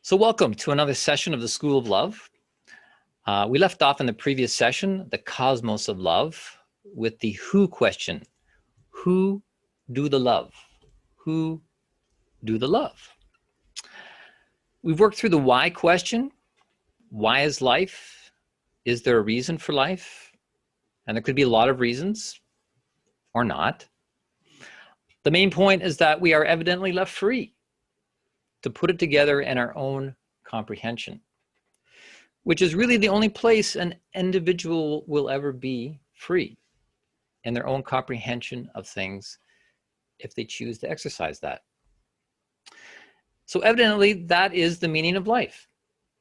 So welcome to another session of the School of Love. We left off in the previous session, the cosmos of love, with the who question. Who do the love? Who do the love? We've worked through the why question. Why is life? Is there a reason for life? And there could be a lot of reasons or not. The main point is that we are evidently left free to put it together in our own comprehension, which is really the only place an individual will ever be free in their own comprehension of things if they choose to exercise that. So evidently, that is the meaning of life,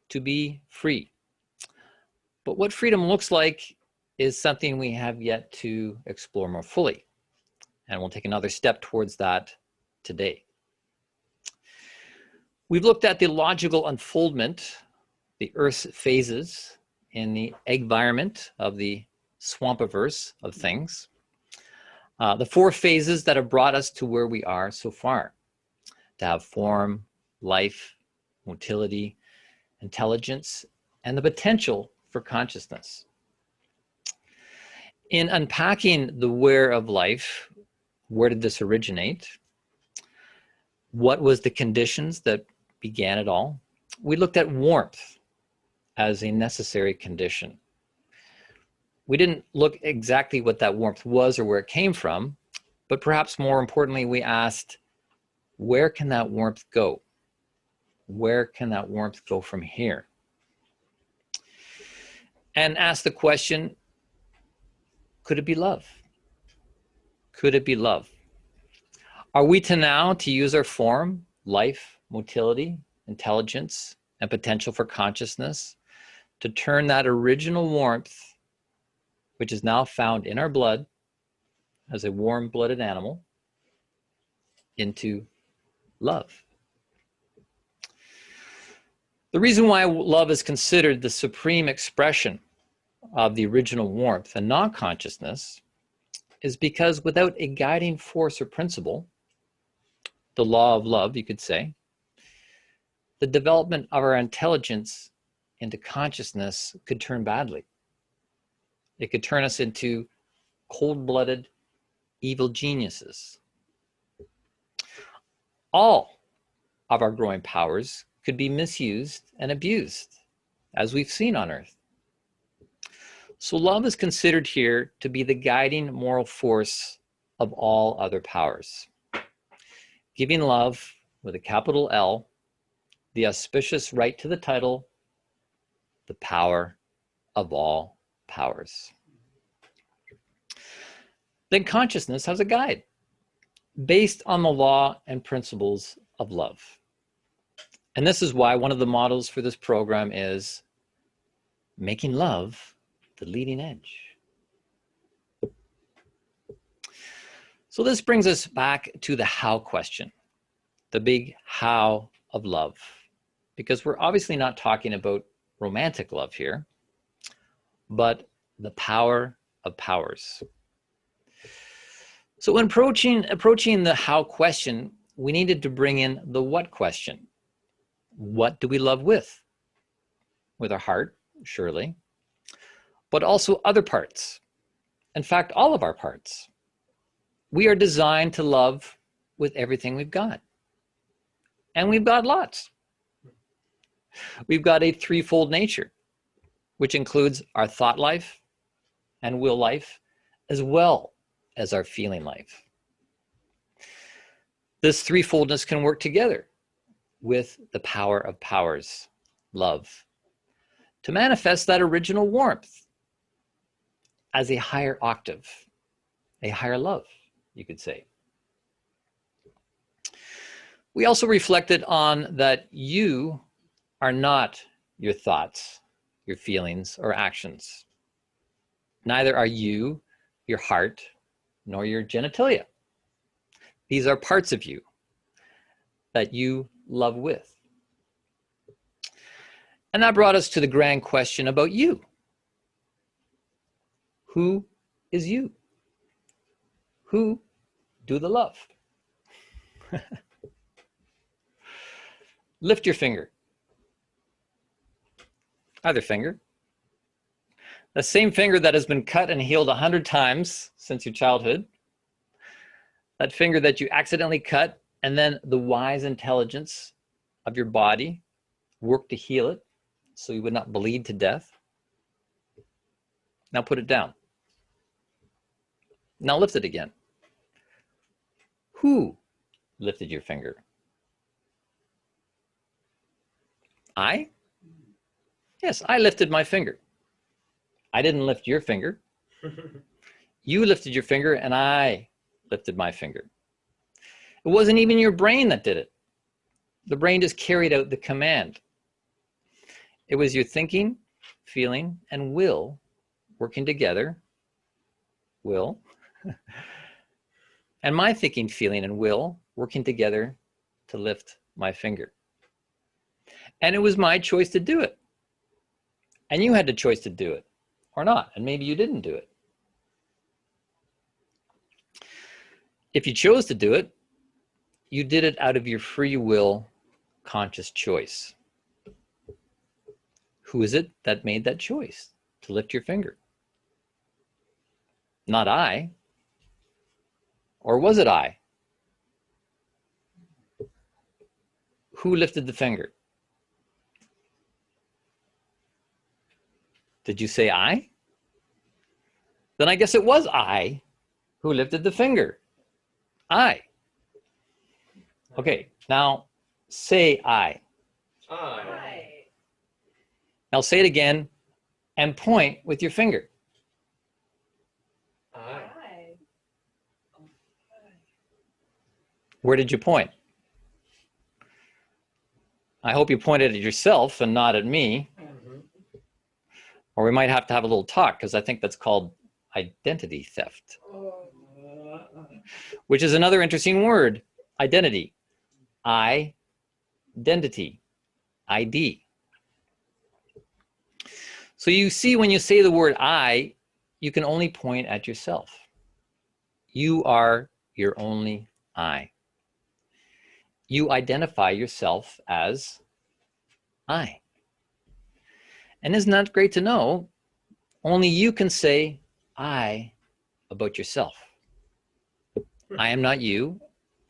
to be free. But what freedom looks like is something we have yet to explore more fully. And we'll take another step towards that today. We've looked at the logical unfoldment, the Earth's phases in the environment of the swampiverse of things. The four phases that have brought us to where we are so far: to have form, life, motility, intelligence, and the potential for consciousness. In unpacking the where of life, where did this originate? What was the conditions that began it all? We looked at warmth as a necessary condition. We didn't look exactly what that warmth was or where it came from, but perhaps more importantly, we asked, where can that warmth go? Where can that warmth go from here? And asked the question, could it be love? Could it be love? Are we to use our form, life, motility, intelligence, and potential for consciousness to turn that original warmth, which is now found in our blood as a warm-blooded animal, into love? The reason why love is considered the supreme expression of the original warmth and not consciousness is because without a guiding force or principle, the law of love, you could say, the development of our intelligence into consciousness could turn badly. It could turn us into cold-blooded, evil geniuses. All of our growing powers could be misused and abused, as we've seen on Earth. So love is considered here to be the guiding moral force of all other powers, giving love, with a capital L, the auspicious right to the title, the power of all powers. Then consciousness has a guide based on the law and principles of love. And this is why one of the models for this program is making love the leading edge. So this brings us back to the how question, the big how of love, because we're obviously not talking about romantic love here, but the power of powers. So when approaching the how question, we needed to bring in the what question. What do we love with? With our heart, surely, but also other parts. In fact, all of our parts. We are designed to love with everything we've got. And we've got lots. We've got a threefold nature, which includes our thought life and will life, as well as our feeling life. This threefoldness can work together with the power of powers, love, to manifest that original warmth as a higher octave, a higher love, you could say. We also reflected on that you are not your thoughts, your feelings, or actions. Neither are you, your heart, nor your genitalia. These are parts of you that you love with. And that brought us to the grand question about you. Who is you? Who do the love? Lift your finger Either finger. The same finger that has been cut and healed 100 times since your childhood. That finger that you accidentally cut, and then the wise intelligence of your body worked to heal it so you would not bleed to death. Now put it down. Now lift it again. Who lifted your finger? I? Yes, I lifted my finger. I didn't lift your finger. You lifted your finger and I lifted my finger. It wasn't even your brain that did it. The brain just carried out the command. It was your thinking, feeling, and will working together. Will. And my thinking, feeling, and will working together to lift my finger. And it was my choice to do it. And you had the choice to do it or not. And maybe you didn't do it. If you chose to do it, you did it out of your free will, conscious choice. Who is it that made that choice to lift your finger? Not I. Or was it I? Who lifted the finger? Did you say I? Then I guess it was I who lifted the finger. I. Okay, now say I. I. Now say it again and point with your finger. I. Where did you point? I hope you pointed at yourself and not at me. Or we might have to have a little talk, because I think that's called identity theft, which is another interesting word, identity. Identity, ID. So you see, when you say the word I, you can only point at yourself. You are your only I. You identify yourself as I. And isn't that great to know? Only you can say I about yourself. I am not you,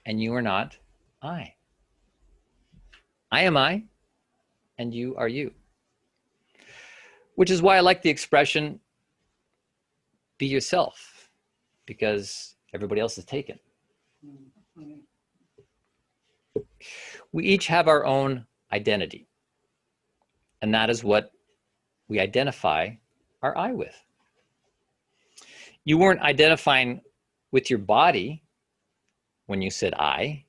and you are not I. I am I, and you are you. Which is why I like the expression, be yourself, because everybody else is taken. We each have our own identity, and that is what we identify our I with. You weren't identifying with your body when you said I.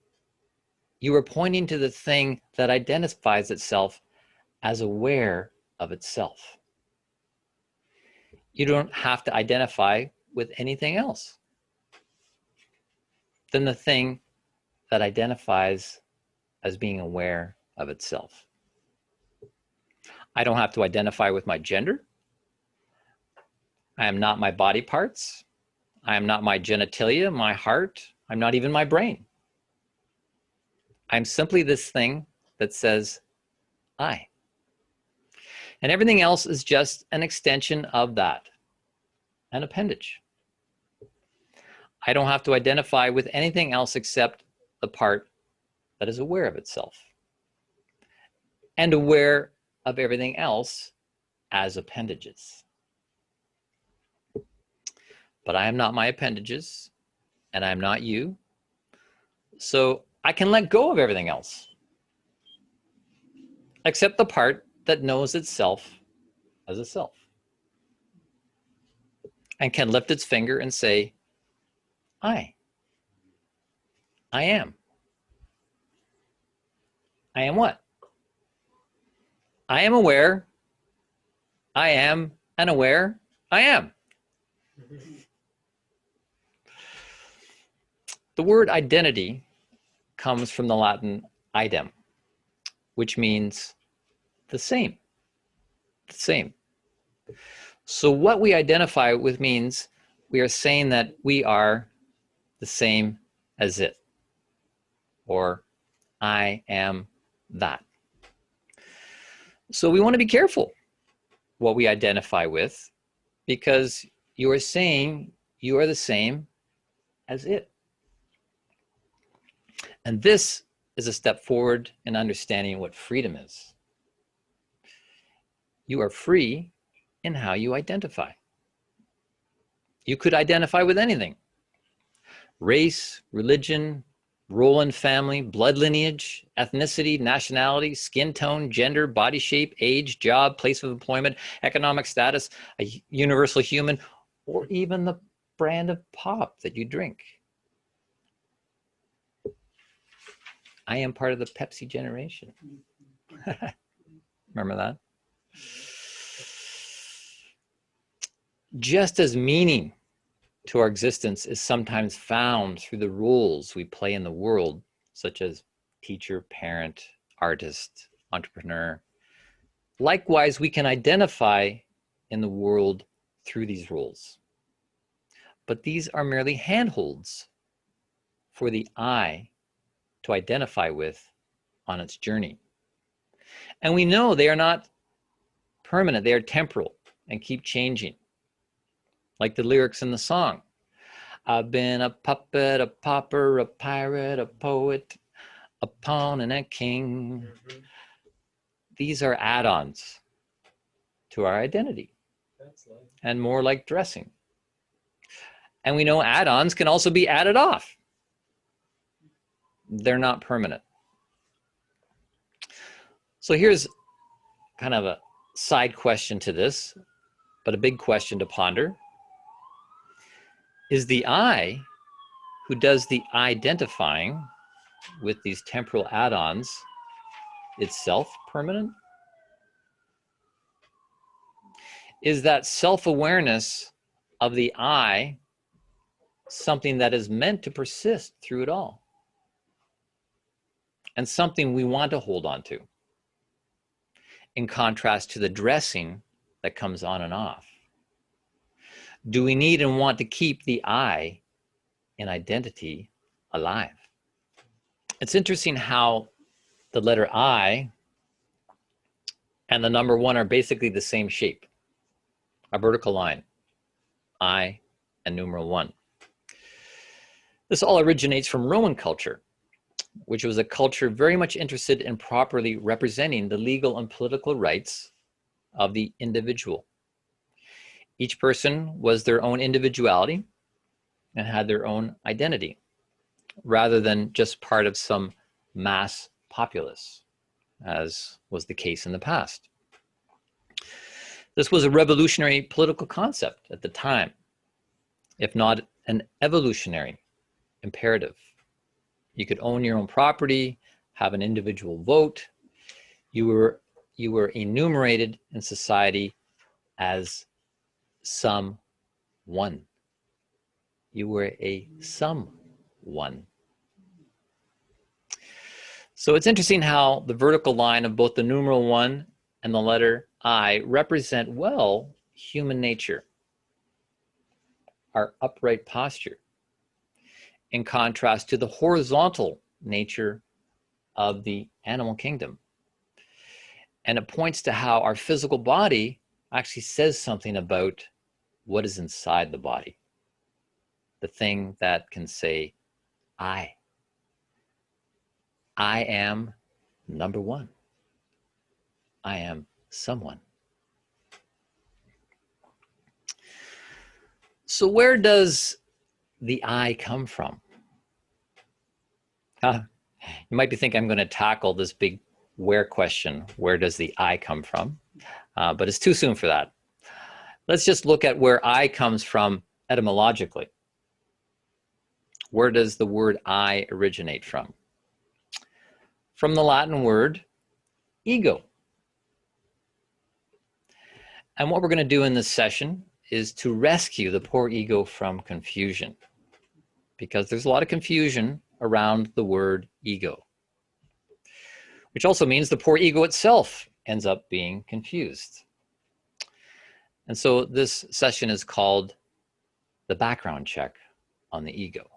You were pointing to the thing that identifies itself as aware of itself. You don't have to identify with anything else than the thing that identifies as being aware of itself. I don't have to identify with my gender. I am not my body parts. I am not my genitalia, my heart. I'm not even my brain. I'm simply this thing that says I. And everything else is just an extension of that, an appendage. I don't have to identify with anything else except the part that is aware of itself and aware of everything else as appendages. But I am not my appendages, and I am not you. So I can let go of everything else, except the part that knows itself as a self, and can lift its finger and say, I am. I am what? I am aware. I am an aware. I am. The word identity comes from the Latin idem, which means the same. The same. So what we identify with means we are saying that we are the same as it, or I am that. So we want to be careful what we identify with, because you are saying you are the same as it. And this is a step forward in understanding what freedom is. You are free in how you identify. You could identify with anything: race, religion, role in family, blood lineage, ethnicity, nationality, skin tone, gender, body shape, age, job, place of employment, economic status, a universal human, or even the brand of pop that you drink. I am part of the Pepsi generation. Remember that? Just as meaning to our existence is sometimes found through the roles we play in the world, such as teacher, parent, artist, entrepreneur, likewise, we can identify in the world through these roles. But these are merely handholds for the I to identify with on its journey. And we know they are not permanent, they are temporal and keep changing. Like the lyrics in the song: I've been a puppet, a pauper, a pirate, a poet, a pawn and a king. These are add-ons to our identity, and more like dressing. And we know add-ons can also be added off. They're not permanent. So here's kind of a side question to this, but a big question to ponder. Is the I who does the identifying with these temporal add-ons itself permanent? Is that self-awareness of the I something that is meant to persist through it all, and something we want to hold on to, in contrast to the dressing that comes on and off? Do we need and want to keep the I in identity alive? It's interesting how the letter I and the number 1 are basically the same shape, a vertical line, I and numeral 1. This all originates from Roman culture, which was a culture very much interested in properly representing the legal and political rights of the individual. Each person was their own individuality and had their own identity, rather than just part of some mass populace, as was the case in the past. This was a revolutionary political concept at the time, if not an evolutionary imperative. You could own your own property, have an individual vote. You were enumerated in society as someone. You were a someone. So it's interesting how the vertical line of both the numeral 1 and the letter I represent well human nature, our upright posture, in contrast to the horizontal nature of the animal kingdom. And it points to how our physical body actually says something about what is inside the body. The thing that can say, I am number 1. I am someone. So where does the I come from? You might be thinking I'm going to tackle this big where question. Where does the I come from? But it's too soon for that. Let's just look at where I comes from etymologically. Where does the word I originate from? From the Latin word ego. And what we're going to do in this session is to rescue the poor ego from confusion, because there's a lot of confusion around the word ego, which also means the poor ego itself ends up being confused. And so this session is called the background check on the ego.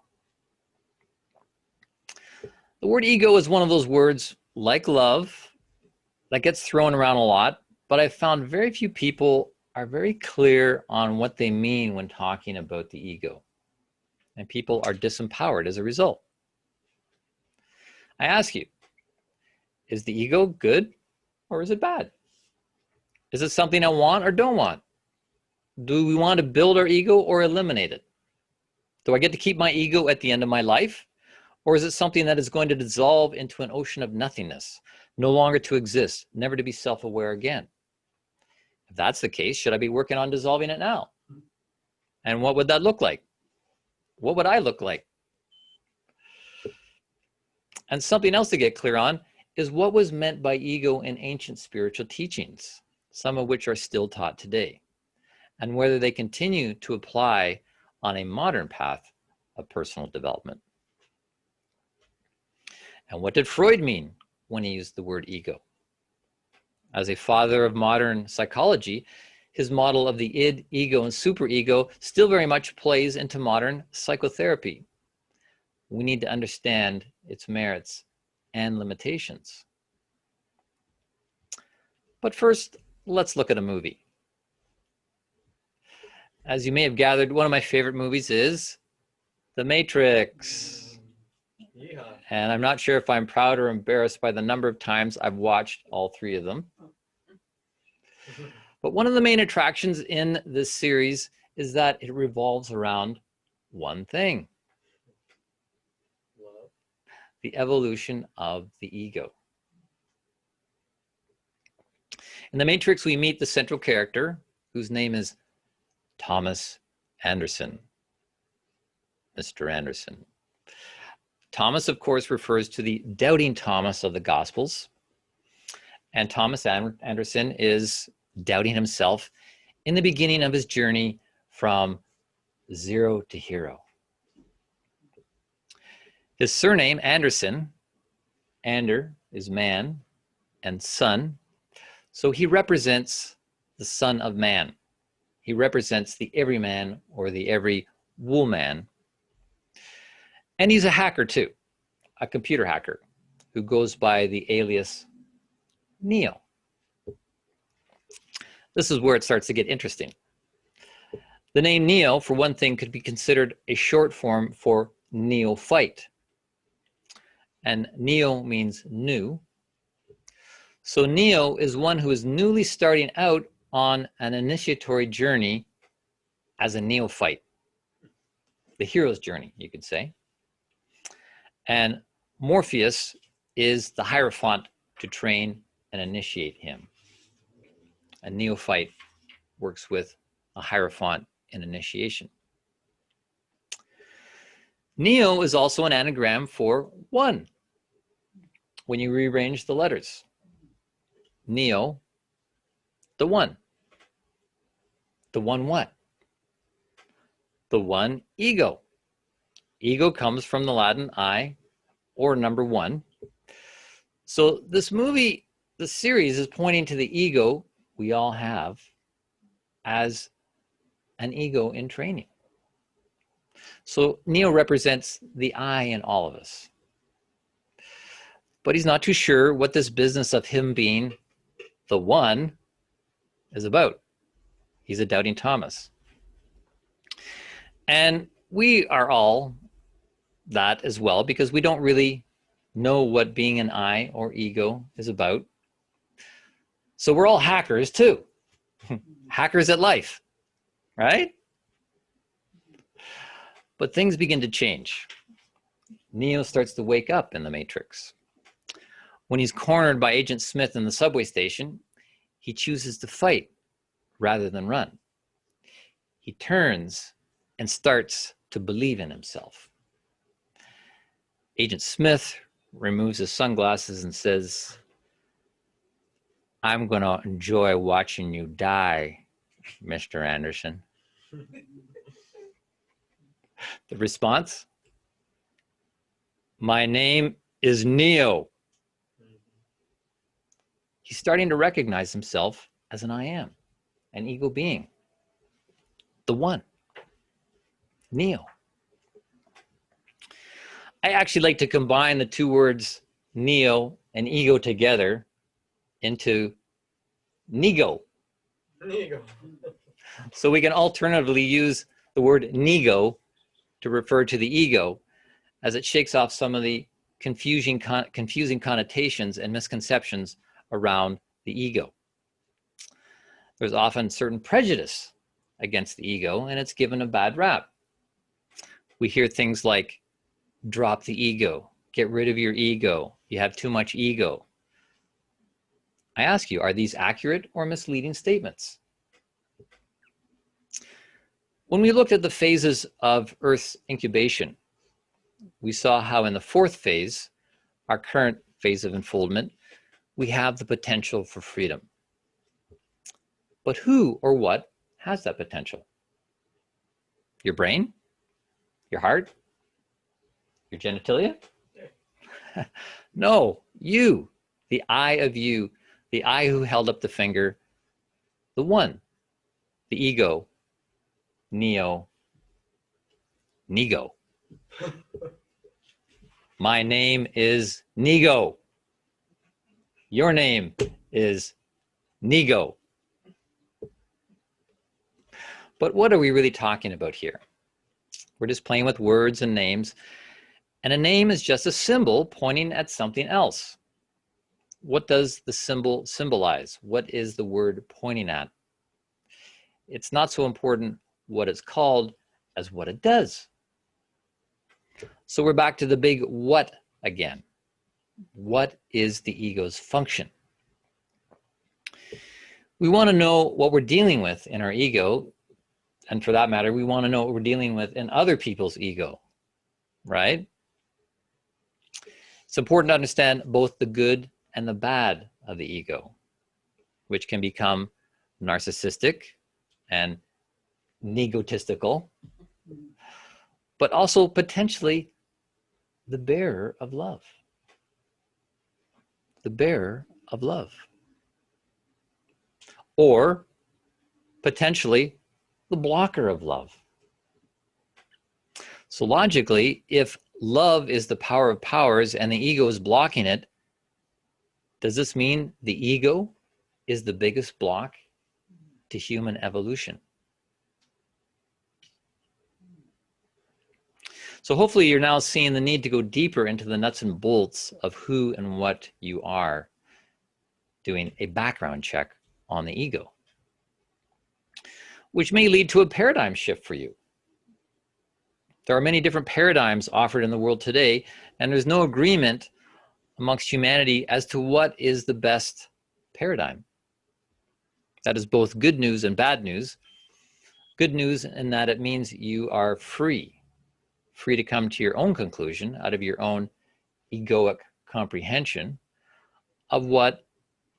The word ego is one of those words, like love, that gets thrown around a lot but I found very few people are very clear on what they mean when talking about the ego. And people are disempowered as a result. I ask you, is the ego good or is it bad? Is it something I want or don't want? Do we want to build our ego or eliminate it? Do I get to keep my ego at the end of my life? Or is it something that is going to dissolve into an ocean of nothingness, no longer to exist, never to be self-aware again? If that's the case, should I be working on dissolving it now? And what would that look like? What would I look like? And something else to get clear on is what was meant by ego in ancient spiritual teachings, some of which are still taught today, and whether they continue to apply on a modern path of personal development. And what did Freud mean when he used the word ego? As a father of modern psychology, his model of the id, ego, and superego still very much plays into modern psychotherapy. We need to understand its merits and limitations. But first, let's look at a movie. As you may have gathered, one of my favorite movies is The Matrix. Yeah. And I'm not sure if I'm proud or embarrassed by the number of times I've watched all three of them. But one of the main attractions in this series is that it revolves around one thing: the evolution of the ego. In The Matrix, we meet the central character, whose name is Thomas Anderson. Mr. Anderson. Thomas, of course, refers to the doubting Thomas of the Gospels. And Thomas Anderson is doubting himself in the beginning of his journey from zero to hero. His surname, Anderson, Ander is man and son. So he represents the son of man. He represents the everyman or the every woman. And he's a hacker too, a computer hacker who goes by the alias Neo. This is where it starts to get interesting. The name Neo, for one thing, could be considered a short form for neophyte. And Neo means new. So Neo is one who is newly starting out on an initiatory journey as a neophyte. The hero's journey, you could say. And Morpheus is the hierophant to train and initiate him. A neophyte works with a hierophant in initiation. Neo is also an anagram for one when you rearrange the letters. Neo, the one. The one what? The one ego. Ego comes from the Latin I, or number one. So this movie, the series, is pointing to the ego we all have as an ego in training. So Neo represents the I in all of us. But he's not too sure what this business of him being the one is about. He's a doubting Thomas. And we are all that as well, because we don't really know what being an I or ego is about. So we're all hackers too. Hackers at life, right? But things begin to change. Neo starts to wake up in the Matrix. When he's cornered by Agent Smith in the subway station, he chooses to fight rather than run. He turns and starts to believe in himself. Agent Smith removes his sunglasses and says, "I'm going to enjoy watching you die, Mr. Anderson." The response? "My name is Neo." He's starting to recognize himself as an I am, an ego being, the one, Neo. I actually like to combine the two words Neo and ego together into Nego. Nego. So we can alternatively use the word nego to refer to the ego, as it shakes off some of the confusing connotations and misconceptions around the ego. There's often certain prejudice against the ego, and it's given a bad rap. We hear things like, drop the ego, get rid of your ego, you have too much ego. I ask you, are these accurate or misleading statements? When we looked at the phases of Earth's incubation, we saw how in the fourth phase, our current phase of unfoldment, we have the potential for freedom. But who or what has that potential? Your brain? Your heart? Your genitalia? No, you, the I of you, the I who held up the finger, the one, the ego, nego. My name is Nego. Your name is Nego. But what are we really talking about here? We're just playing with words and names, and a name is just a symbol pointing at something else. What does the symbol symbolize? What is the word pointing at? It's not so important what it's called as what it does. So we're back to the big what again. What is the ego's function? We want to know what we're dealing with in our ego, and for that matter, we want to know what we're dealing with in other people's ego, right? It's important to understand both the good and the bad of the ego, which can become narcissistic and negotistical, but also potentially the bearer of love. The bearer of love. Or potentially the blocker of love. So logically, if love is the power of powers and the ego is blocking it, does this mean the ego is the biggest block to human evolution? So hopefully you're now seeing the need to go deeper into the nuts and bolts of who and what you are, doing a background check on the ego, which may lead to a paradigm shift for you. There are many different paradigms offered in the world today, and there's no agreement amongst humanity as to what is the best paradigm. That is both good news and bad news. Good news in that it means you are free to come to your own conclusion out of your own egoic comprehension of what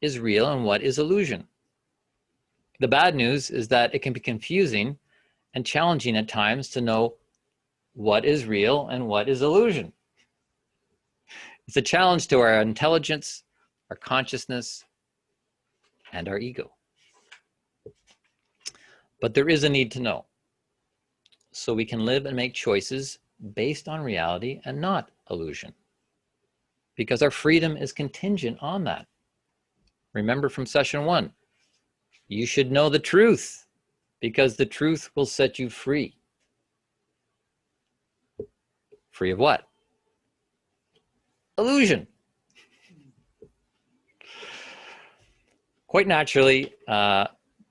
is real and what is illusion. The bad news is that it can be confusing and challenging at times to know what is real and what is illusion. It's a challenge to our intelligence, our consciousness, and our ego. But there is a need to know, so we can live and make choices based on reality and not illusion, because our freedom is contingent on that. Remember from session 1, you should know the truth, because the truth will set you free. Free of what? Illusion. Quite naturally,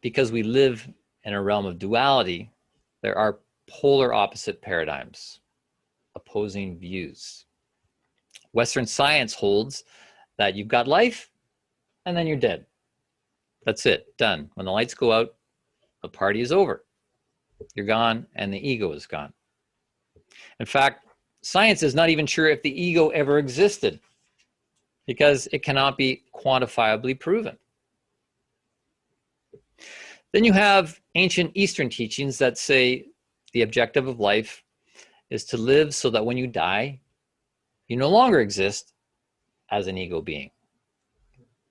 because we live in a realm of duality, there are polar opposite paradigms, opposing views. Western science holds that you've got life and then you're dead. That's it, done. When the lights go out, the party is over. You're gone and the ego is gone. In fact, science is not even sure if the ego ever existed because it cannot be quantifiably proven. Then you have ancient Eastern teachings that say the objective of life is to live so that when you die, you no longer exist as an ego being.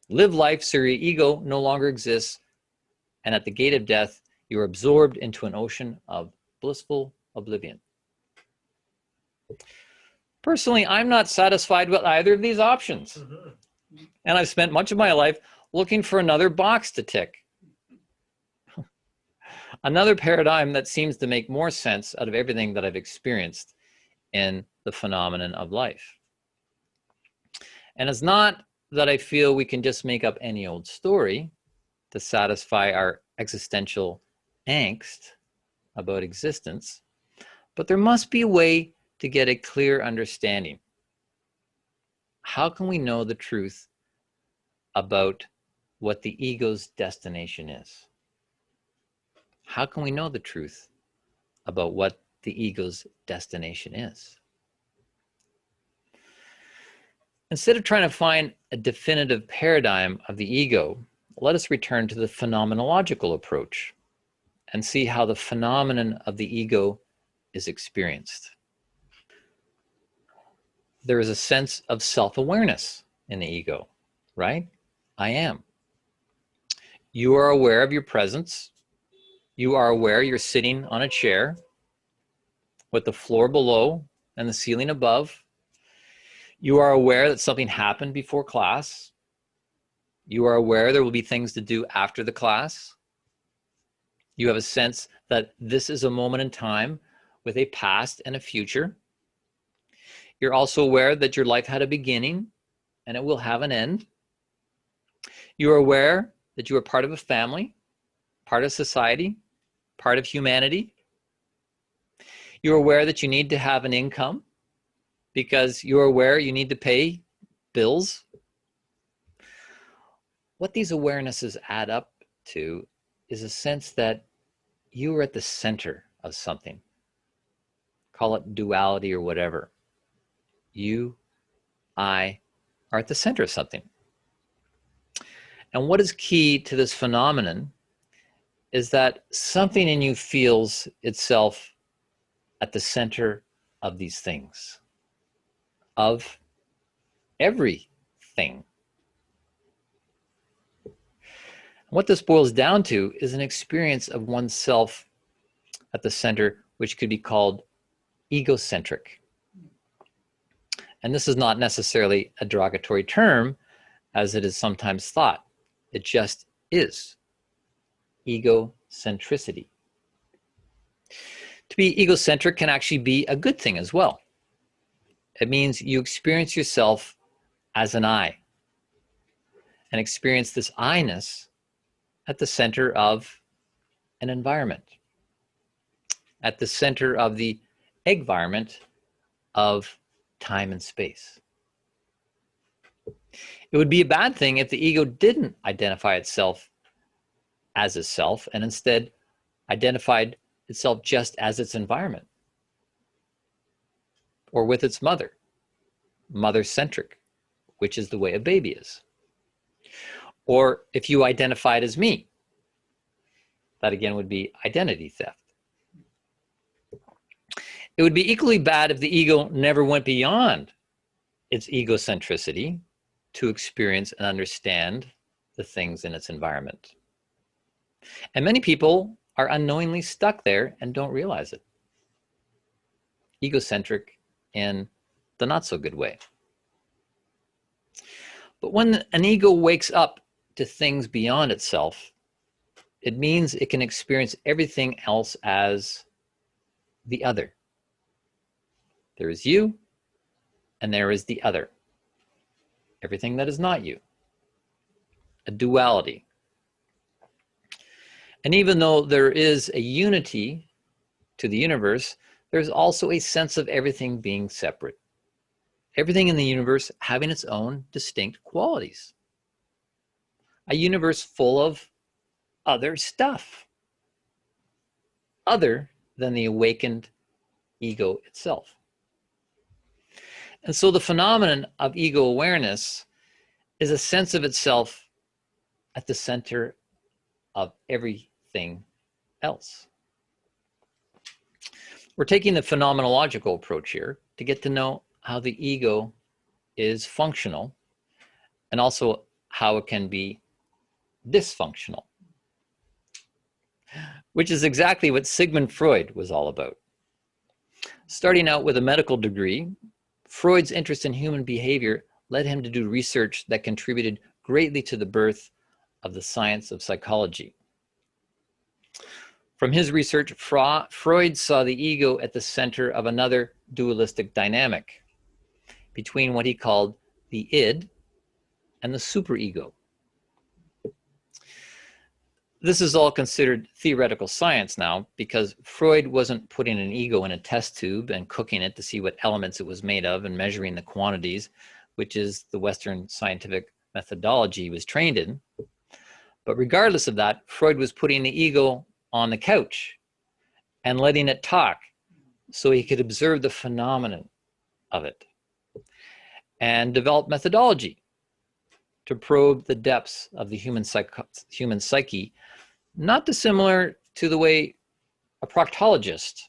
Live life so your ego no longer exists, and at the gate of death, you're absorbed into an ocean of blissful oblivion. Personally, I'm not satisfied with either of these options. And I've spent much of my life looking for another box to tick. Another paradigm that seems to make more sense out of everything that I've experienced in the phenomenon of life. And it's not that I feel we can just make up any old story to satisfy our existential angst about existence, but there must be a way to get a clear understanding. How can we know the truth about what the ego's destination is? How can we know the truth about what the ego's destination is? Instead of trying to find a definitive paradigm of the ego, let us return to the phenomenological approach and see how the phenomenon of the ego is experienced. There is a sense of self-awareness in the ego, right? I am. You are aware of your presence. You are aware you're sitting on a chair with the floor below and the ceiling above. You are aware that something happened before class. You are aware there will be things to do after the class. You have a sense that this is a moment in time with a past and a future. You're also aware that your life had a beginning and it will have an end. You are aware that you are part of a family, part of society, part of humanity. You're aware that you need to have an income because you're aware you need to pay bills. What these awarenesses add up to is a sense that you are at the center of something. Call it duality or whatever. You, I, are at the center of something. And what is key to this phenomenon is that something in you feels itself at the center of these things, of everything. What this boils down to is an experience of oneself at the center, which could be called egocentric. And this is not necessarily a derogatory term, as it is sometimes thought. It just is. Egocentricity. To be egocentric can actually be a good thing as well. It means you experience yourself as an I, and experience this I-ness at the center of an environment, at the center of the environment of time and space. It would be a bad thing if the ego didn't identify itself as a self and instead identified itself just as its environment or with its mother, mother-centric, which is the way a baby is. Or if you identified as me, that again would be identity theft. It would be equally bad if the ego never went beyond its egocentricity to experience and understand the things in its environment. And many people are unknowingly stuck there and don't realize it. Egocentric in the not so good way. But when an ego wakes up to things beyond itself, it means it can experience everything else as the other. There is you, and there is the other. Everything that is not you. A duality. And even though there is a unity to the universe, there's also a sense of everything being separate. Everything in the universe having its own distinct qualities. A universe full of other stuff, other than the awakened ego itself. And so the phenomenon of ego awareness is a sense of itself at the center of everything else. We're taking the phenomenological approach here to get to know how the ego is functional and also how it can be dysfunctional, which is exactly what Sigmund Freud was all about. Starting out with a medical degree, Freud's interest in human behavior led him to do research that contributed greatly to the birth of the science of psychology. From his research, Freud saw the ego at the center of another dualistic dynamic between what he called the id and the superego. This is all considered theoretical science now because Freud wasn't putting an ego in a test tube and cooking it to see what elements it was made of and measuring the quantities, which is the Western scientific methodology he was trained in. But regardless of that, Freud was putting the ego on the couch and letting it talk so he could observe the phenomenon of it and develop methodology to probe the depths of the human psyche, not dissimilar to the way a proctologist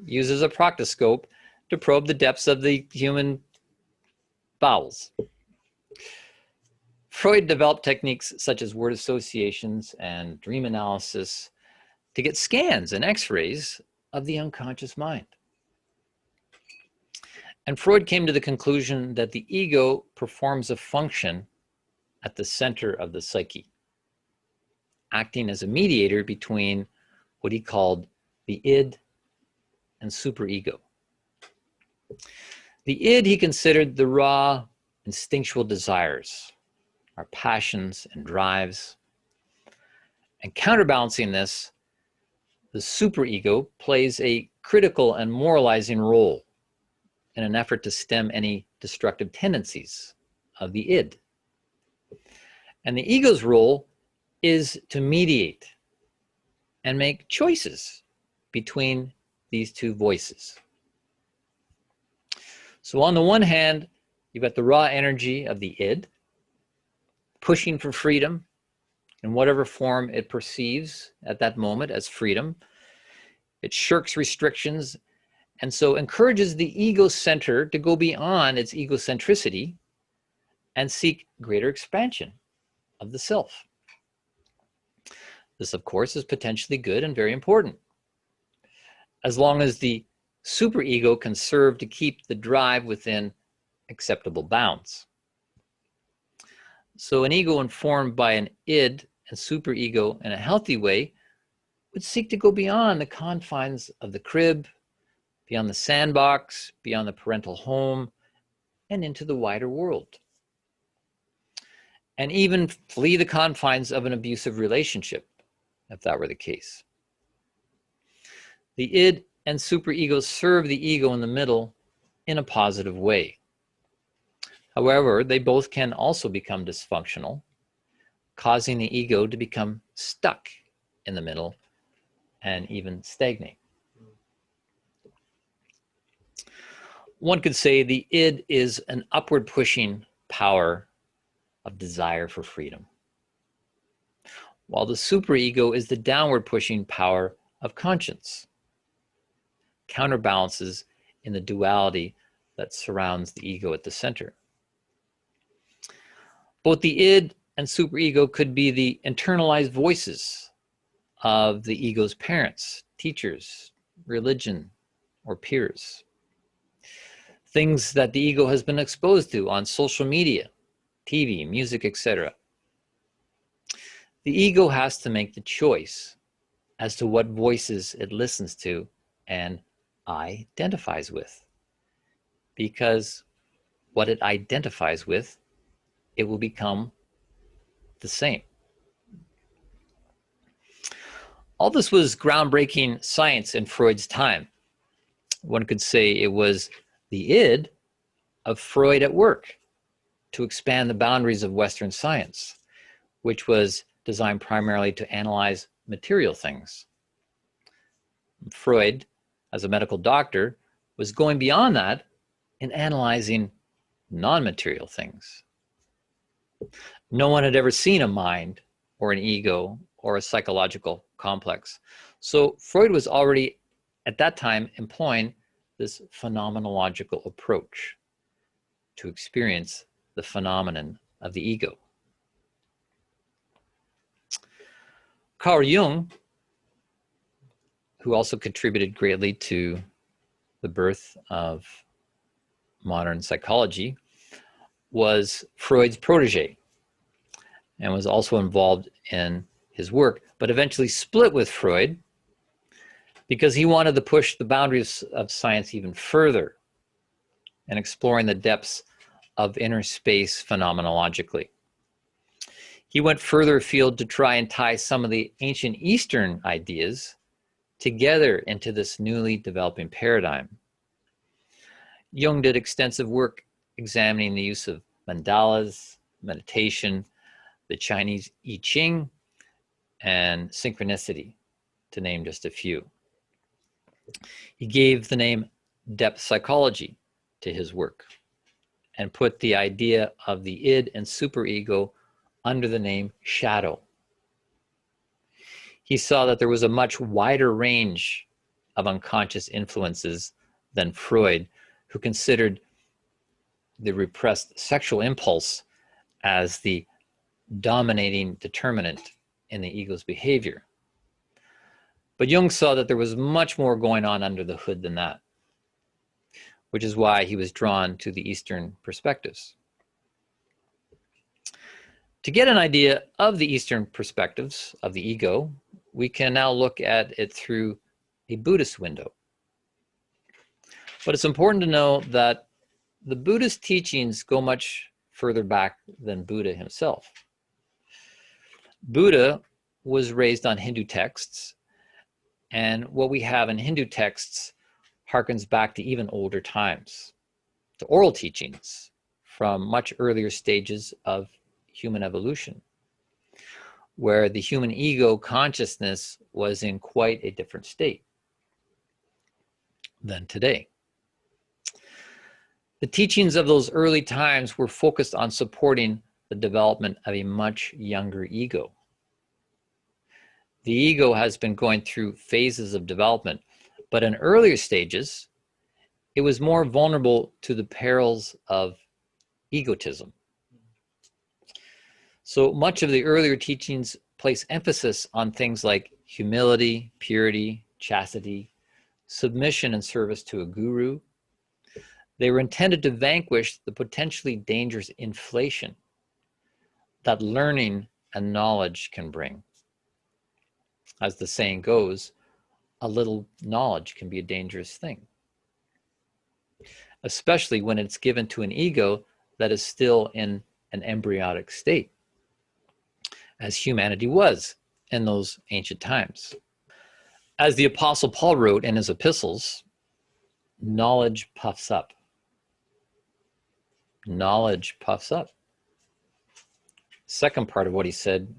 uses a proctoscope to probe the depths of the human bowels. Freud developed techniques such as word associations and dream analysis to get scans and x-rays of the unconscious mind. And Freud came to the conclusion that the ego performs a function at the center of the psyche, acting as a mediator between what he called the id and superego. The id he considered the raw instinctual desires, our passions and drives. And counterbalancing this, the superego plays a critical and moralizing role in an effort to stem any destructive tendencies of the id. And the ego's role is to mediate and make choices between these two voices. So on the one hand, you've got the raw energy of the id, pushing for freedom in whatever form it perceives at that moment as freedom. It shirks restrictions and so encourages the ego center to go beyond its egocentricity and seek greater expansion of the self. This, of course, is potentially good and very important, as long as the superego can serve to keep the drive within acceptable bounds. So an ego informed by an id and superego in a healthy way would seek to go beyond the confines of the crib, beyond the sandbox, beyond the parental home, and into the wider world. And even flee the confines of an abusive relationship, if that were the case. The id and superego serve the ego in the middle in a positive way. However, they both can also become dysfunctional, causing the ego to become stuck in the middle and even stagnate. One could say the id is an upward pushing power of desire for freedom, while the superego is the downward pushing power of conscience, counterbalances in the duality that surrounds the ego at the center. Both the id and superego could be the internalized voices of the ego's parents, teachers, religion, or peers. Things that the ego has been exposed to on social media, TV, music, etc. The ego has to make the choice as to what voices it listens to and identifies with. Because what it identifies with, it will become the same. All this was groundbreaking science in Freud's time. One could say it was the id of Freud at work to expand the boundaries of Western science, which was designed primarily to analyze material things. Freud, as a medical doctor, was going beyond that in analyzing non-material things. No one had ever seen a mind or an ego or a psychological complex. So Freud was already at that time employing this phenomenological approach to experience the phenomenon of the ego. Carl Jung, who also contributed greatly to the birth of modern psychology, was Freud's protege. and was also involved in his work, but eventually split with Freud because he wanted to push the boundaries of science even further and exploring the depths of inner space phenomenologically. He went further afield to try and tie some of the ancient Eastern ideas together into this newly developing paradigm. Jung did extensive work examining the use of mandalas, meditation, the Chinese I Ching, and synchronicity, to name just a few. He gave the name depth psychology to his work and put the idea of the id and superego under the name shadow. He saw that there was a much wider range of unconscious influences than Freud, who considered the repressed sexual impulse as the dominating determinant in the ego's behavior. But Jung saw that there was much more going on under the hood than that, which is why he was drawn to the Eastern perspectives. To get an idea of the Eastern perspectives of the ego, we can now look at it through a Buddhist window. But it's important to know that the Buddhist teachings go much further back than Buddha himself. Buddha was raised on Hindu texts, and what we have in Hindu texts harkens back to even older times, to oral teachings from much earlier stages of human evolution, where the human ego consciousness was in quite a different state than today. The teachings of those early times were focused on supporting the development of a much younger ego. The ego has been going through phases of development, but in earlier stages, it was more vulnerable to the perils of egotism. So much of the earlier teachings place emphasis on things like humility, purity, chastity, submission and service to a guru. They were intended to vanquish the potentially dangerous inflation that learning and knowledge can bring. As the saying goes, a little knowledge can be a dangerous thing, especially when it's given to an ego that is still in an embryonic state, as humanity was in those ancient times. As the Apostle Paul wrote in his epistles, knowledge puffs up. Knowledge puffs up. Second part of what he said,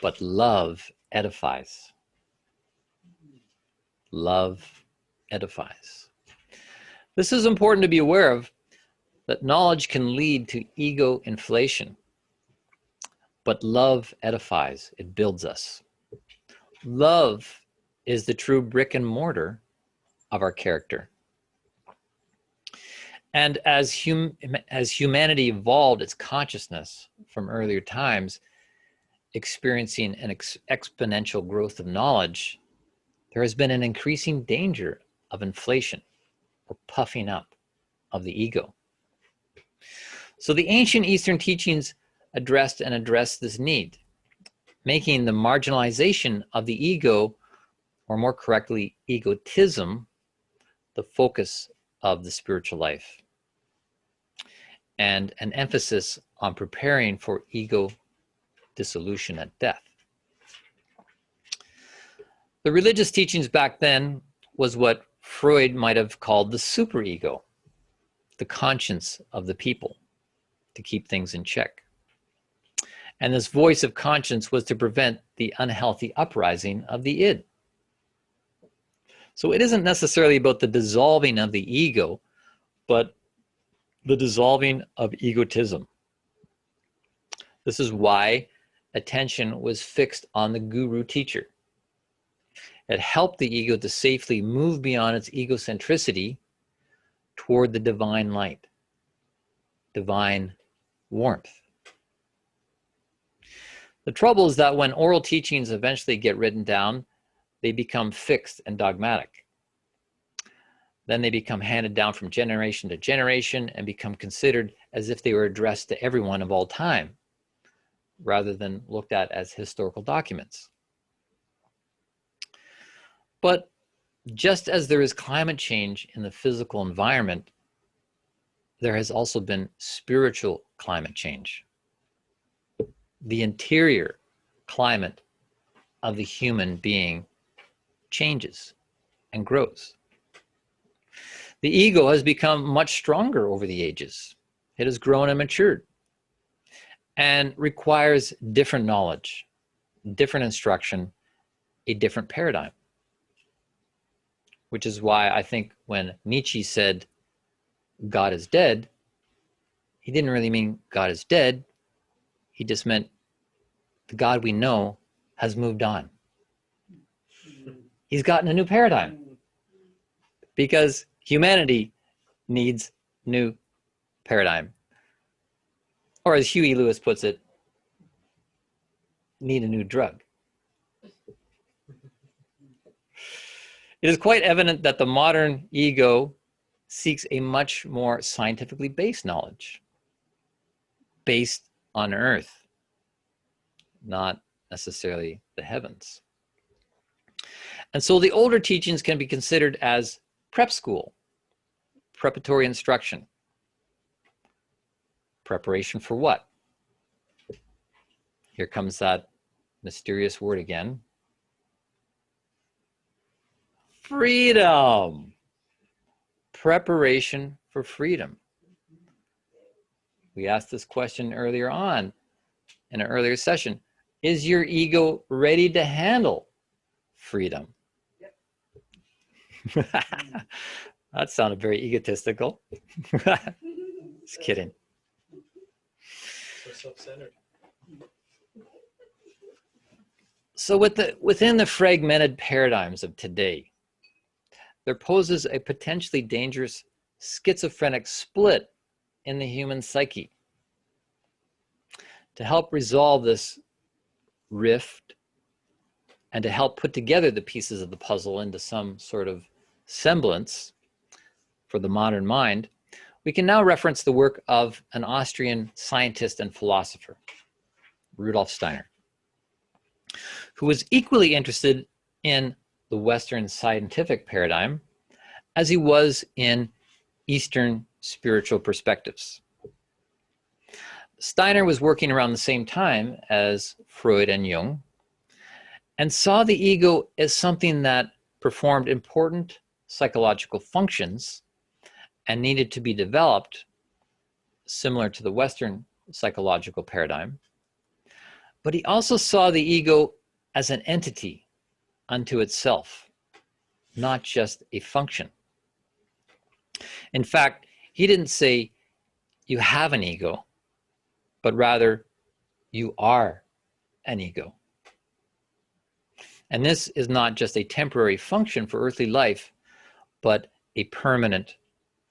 but love edifies. Love edifies. This is important to be aware of, that knowledge can lead to ego inflation, but love edifies, it builds us. Love is the true brick and mortar of our character. And as humanity evolved its consciousness from earlier times, experiencing an exponential growth of knowledge, there has been an increasing danger of inflation or puffing up of the ego. So the ancient Eastern teachings addressed this need, making the marginalization of the ego, or more correctly, egotism, the focus of the spiritual life, and an emphasis on preparing for ego dissolution at death. The religious teachings back then was what Freud might have called the superego, the conscience of the people, to keep things in check. And this voice of conscience was to prevent the unhealthy uprising of the id. So it isn't necessarily about the dissolving of the ego, but the dissolving of egotism. This is why attention was fixed on the guru teacher. It helped the ego to safely move beyond its egocentricity toward the divine light, divine warmth. The trouble is that when oral teachings eventually get written down, they become fixed and dogmatic. Then they become handed down from generation to generation and become considered as if they were addressed to everyone of all time. rather than looked at as historical documents. But just as there is climate change in the physical environment, there has also been spiritual climate change. The interior climate of the human being changes and grows. The ego has become much stronger over the ages. It has grown and matured and requires different knowledge, different instruction, a different paradigm. Which is why I think when Nietzsche said God is dead, he didn't really mean God is dead. He just meant the God we know has moved on. He's gotten a new paradigm because humanity needs new paradigm. Or as Huey Lewis puts it, need a new drug. It is quite evident that the modern ego seeks a much more scientifically based knowledge, based on earth, not necessarily the heavens. And so the older teachings can be considered as prep school, preparatory instruction. Preparation for what? Here comes that mysterious word again. Freedom. Preparation for freedom. We asked this question earlier on in an earlier session. Is your ego ready to handle freedom? Yep. That sounded very egotistical. Just kidding. So self-centered. So within the fragmented paradigms of today, there poses a potentially dangerous schizophrenic split in the human psyche. To help resolve this rift and to help put together the pieces of the puzzle into some sort of semblance for the modern mind, we can now reference the work of an Austrian scientist and philosopher, Rudolf Steiner, who was equally interested in the Western scientific paradigm as he was in Eastern spiritual perspectives. Steiner was working around the same time as Freud and Jung and saw the ego as something that performed important psychological functions and needed to be developed, similar to the Western psychological paradigm. But he also saw the ego as an entity unto itself, not just a function. In fact, he didn't say you have an ego, but rather you are an ego. And this is not just a temporary function for earthly life, but a permanent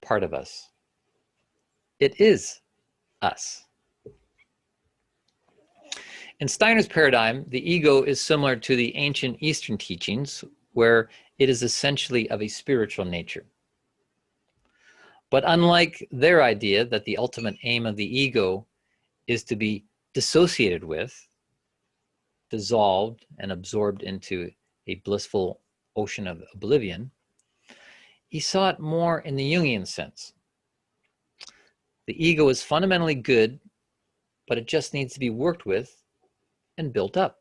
part of us. It is us. In Steiner's paradigm, the ego is similar to the ancient Eastern teachings, where it is essentially of a spiritual nature. But unlike their idea that the ultimate aim of the ego is to be dissociated with, dissolved and absorbed into a blissful ocean of oblivion, he saw it more in the Jungian sense. The ego is fundamentally good, but it just needs to be worked with and built up.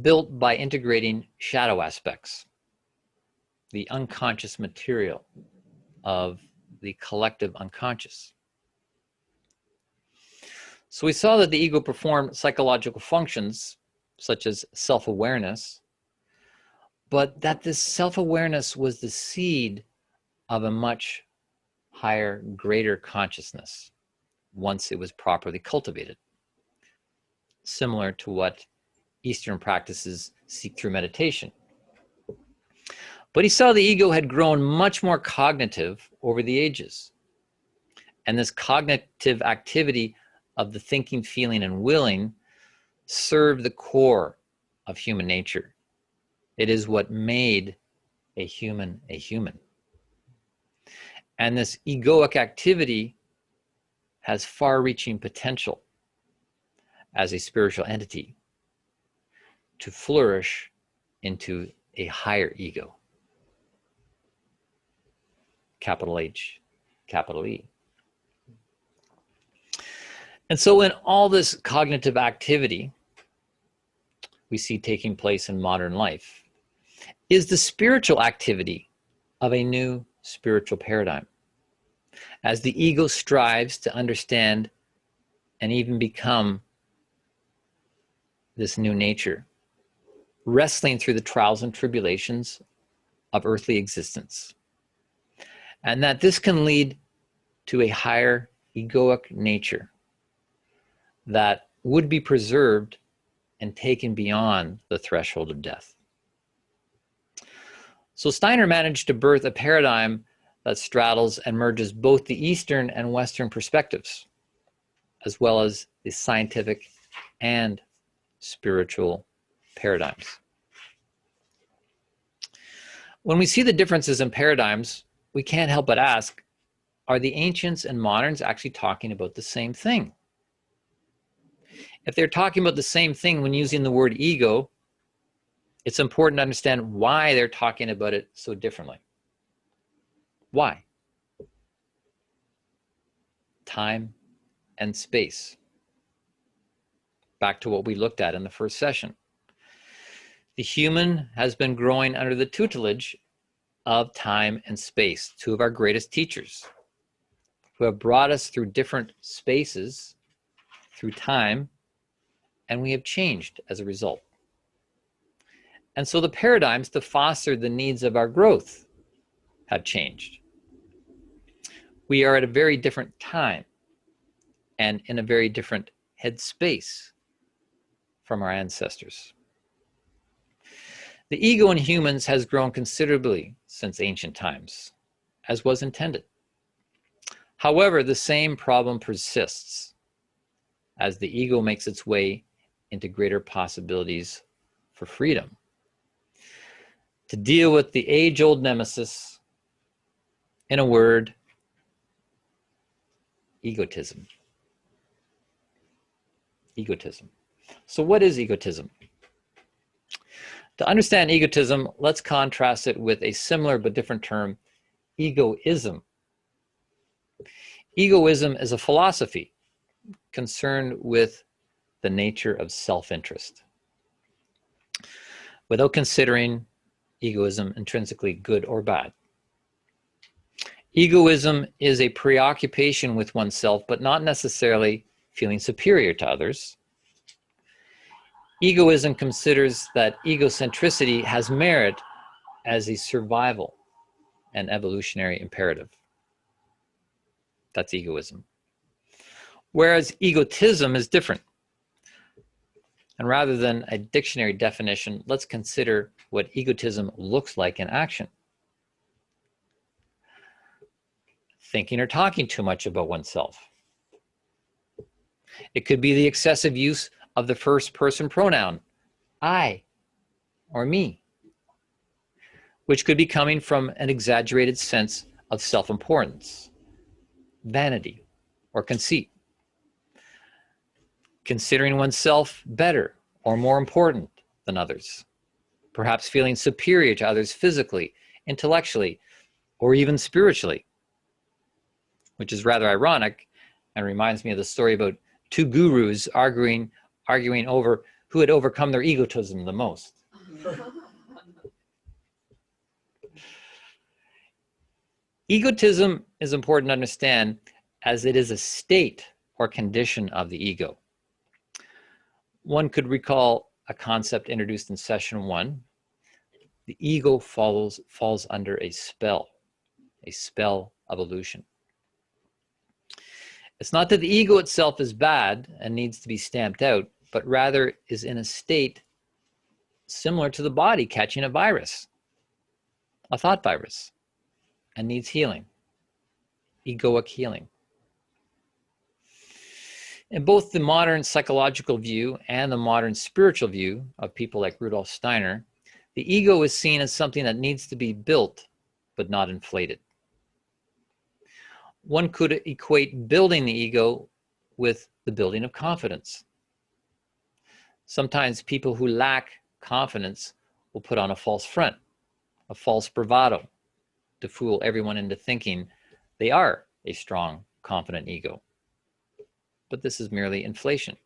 Built by integrating shadow aspects, the unconscious material of the collective unconscious. So we saw that the ego performed psychological functions such as self-awareness, but that this self-awareness was the seed of a much higher, greater consciousness once it was properly cultivated, similar to what Eastern practices seek through meditation. But he saw the ego had grown much more cognitive over the ages. And this cognitive activity of the thinking, feeling, and willing served the core of human nature. It is what made a human a human. And this egoic activity has far-reaching potential. as a spiritual entity to flourish into a higher ego. Capital H, capital E. And so in all this cognitive activity we see taking place in modern life is the spiritual activity of a new spiritual paradigm. As the ego strives to understand and even become this new nature, wrestling through the trials and tribulations of earthly existence. And that this can lead to a higher egoic nature that would be preserved and taken beyond the threshold of death. So Steiner managed to birth a paradigm that straddles and merges both the Eastern and Western perspectives, as well as the scientific and spiritual paradigms. When we see the differences in paradigms, we can't help but ask, are the ancients and moderns actually talking about the same thing? If they're talking about the same thing when using the word ego, it's important to understand why they're talking about it so differently. Why? Time and space. Back to what we looked at in the first session. The human has been growing under the tutelage of time and space, two of our greatest teachers, who have brought us through different spaces, through time, and we have changed as a result. And so the paradigms to foster the needs of our growth have changed. We are at a very different time and in a very different headspace from our ancestors. The ego in humans has grown considerably since ancient times, as was intended. However, the same problem persists as the ego makes its way into greater possibilities for freedom. To deal with the age-old nemesis, in a word, egotism. Egotism. So what is egotism? To understand egotism, let's contrast it with a similar but different term, egoism. Egoism is a philosophy concerned with the nature of self-interest, without considering egoism intrinsically good or bad. Egoism is a preoccupation with oneself, but not necessarily feeling superior to others. Egoism considers that egocentricity has merit as a survival and evolutionary imperative. That's egoism. Whereas egotism is different. And rather than a dictionary definition, let's consider what egotism looks like in action. Thinking or talking too much about oneself. It could be the excessive use of the first person pronoun, I or me, which could be coming from an exaggerated sense of self-importance, vanity, or conceit. Considering oneself better or more important than others, perhaps feeling superior to others physically, intellectually, or even spiritually, which is rather ironic and reminds me of the story about two gurus arguing over who had overcome their egotism the most. Egotism is important to understand as it is a state or condition of the ego. One could recall a concept introduced in session 1. The ego falls under a spell of illusion. It's not that the ego itself is bad and needs to be stamped out, but rather is in a state similar to the body catching a virus, a thought virus, and needs healing, egoic healing. In both the modern psychological view and the modern spiritual view of people like Rudolf Steiner, the ego is seen as something that needs to be built, but not inflated. One could equate building the ego with the building of confidence. Sometimes people who lack confidence will put on a false front, a false bravado, to fool everyone into thinking they are a strong, confident ego. But this is merely inflation.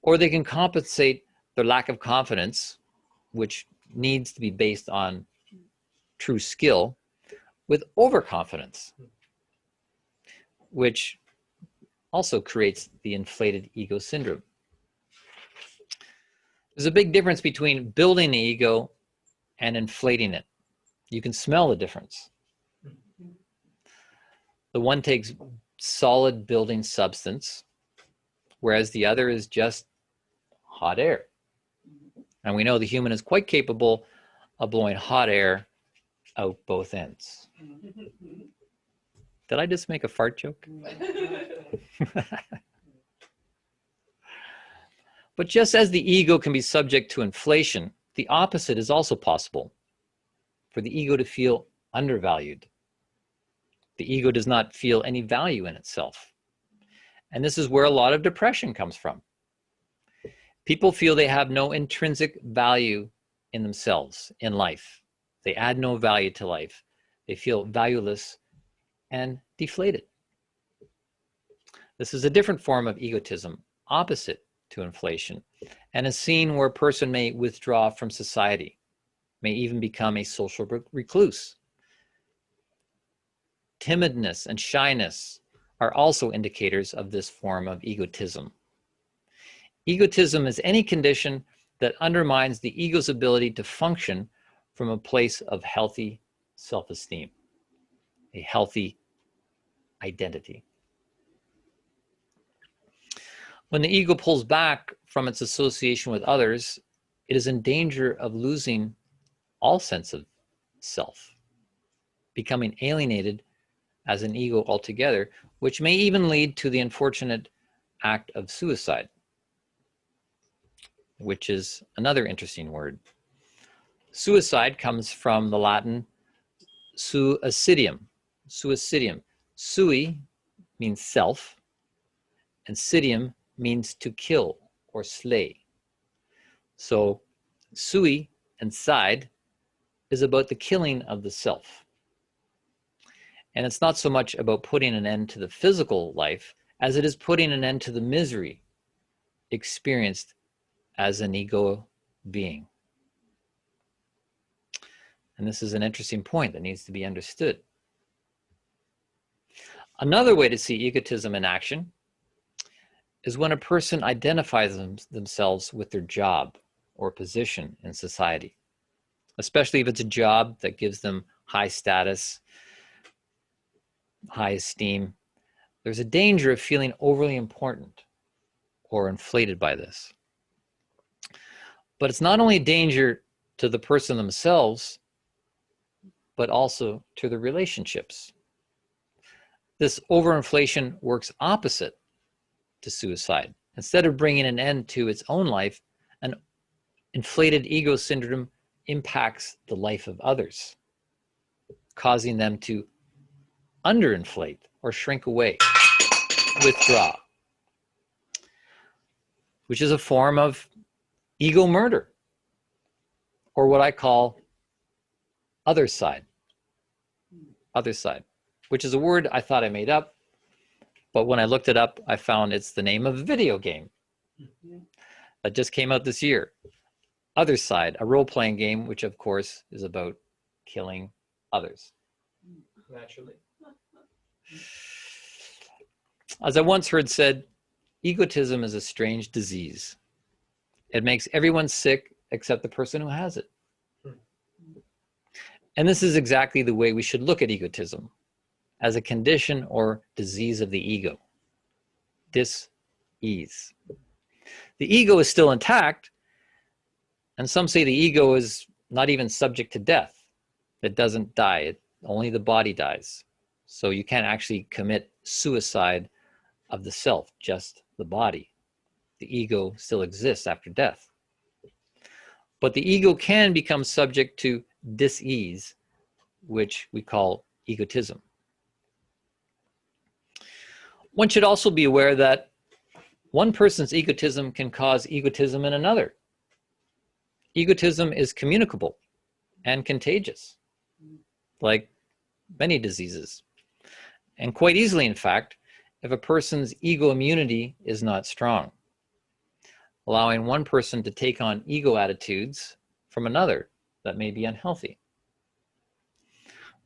Or they can compensate their lack of confidence, which needs to be based on true skill, with overconfidence, which also creates the inflated ego syndrome. There's a big difference between building the ego and inflating it. You can smell the difference. The one takes solid building substance, whereas the other is just hot air. And we know the human is quite capable of blowing hot air out both ends. Did I just make a fart joke? But just as the ego can be subject to inflation, the opposite is also possible, for the ego to feel undervalued. The ego does not feel any value in itself. And this is where a lot of depression comes from. People feel they have no intrinsic value in themselves, in life. They add no value to life. They feel valueless and deflated. This is a different form of egotism, opposite to inflation, and is seen where a person may withdraw from society, may even become a social recluse. Timidness and shyness are also indicators of this form of egotism. Egotism is any condition that undermines the ego's ability to function from a place of healthy self-esteem, a healthy identity. When the ego pulls back from its association with others, it is in danger of losing all sense of self, becoming alienated as an ego altogether, which may even lead to the unfortunate act of suicide, which is another interesting word. Suicide comes from the Latin suicidum. Suicidum. Sui means self, and sidium means to kill or slay. So sui and side is about the killing of the self. And it's not so much about putting an end to the physical life as it is putting an end to the misery experienced as an ego being. And this is an interesting point that needs to be understood. Another way to see egotism in action is when a person identifies themselves with their job or position in society, especially if it's a job that gives them high status, high esteem. There's a danger of feeling overly important or inflated by this. But it's not only a danger to the person themselves, but also to the relationships. This overinflation works opposite to suicide. Instead of bringing an end to its own life, an inflated ego syndrome impacts the life of others, causing them to underinflate or shrink away, withdraw, which is a form of ego murder, or what I call other side, which is a word I thought I made up, but when I looked it up, I found it's the name of a video game that just came out this year. Other Side, a role-playing game, which of course is about killing others. Naturally. As I once heard said, egotism is a strange disease. It makes everyone sick except the person who has it. And this is exactly the way we should look at egotism, as a condition or disease of the ego. Dis-ease. The ego is still intact, and some say the ego is not even subject to death. It doesn't die, only the body dies. So you can't actually commit suicide of the self, just the body. The ego still exists after death. But the ego can become subject to dis-ease, which we call egotism. One should also be aware that One person's egotism can cause egotism in another. Egotism is communicable and contagious, like many diseases. And quite easily, in fact, if a person's ego immunity is not strong, allowing one person to take on ego attitudes from another that may be unhealthy.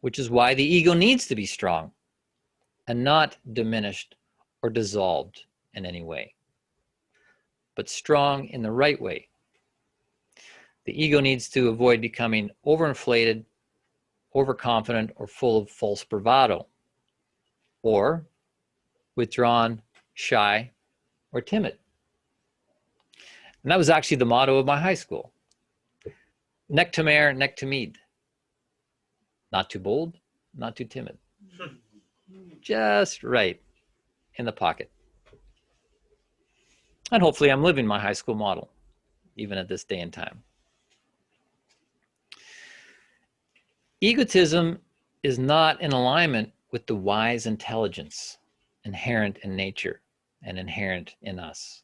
Which is why the ego needs to be strong and not diminished or dissolved in any way, but strong in the right way. The ego needs to avoid becoming overinflated, overconfident, or full of false bravado, or withdrawn, shy, or timid. And that was actually the motto of my high school. Neck to mare, neck to mead. Not too bold, not too timid. Just right in the pocket. And hopefully I'm living my high school model, even at this day and time. Egotism is not in alignment with the wise intelligence inherent in nature and inherent in us.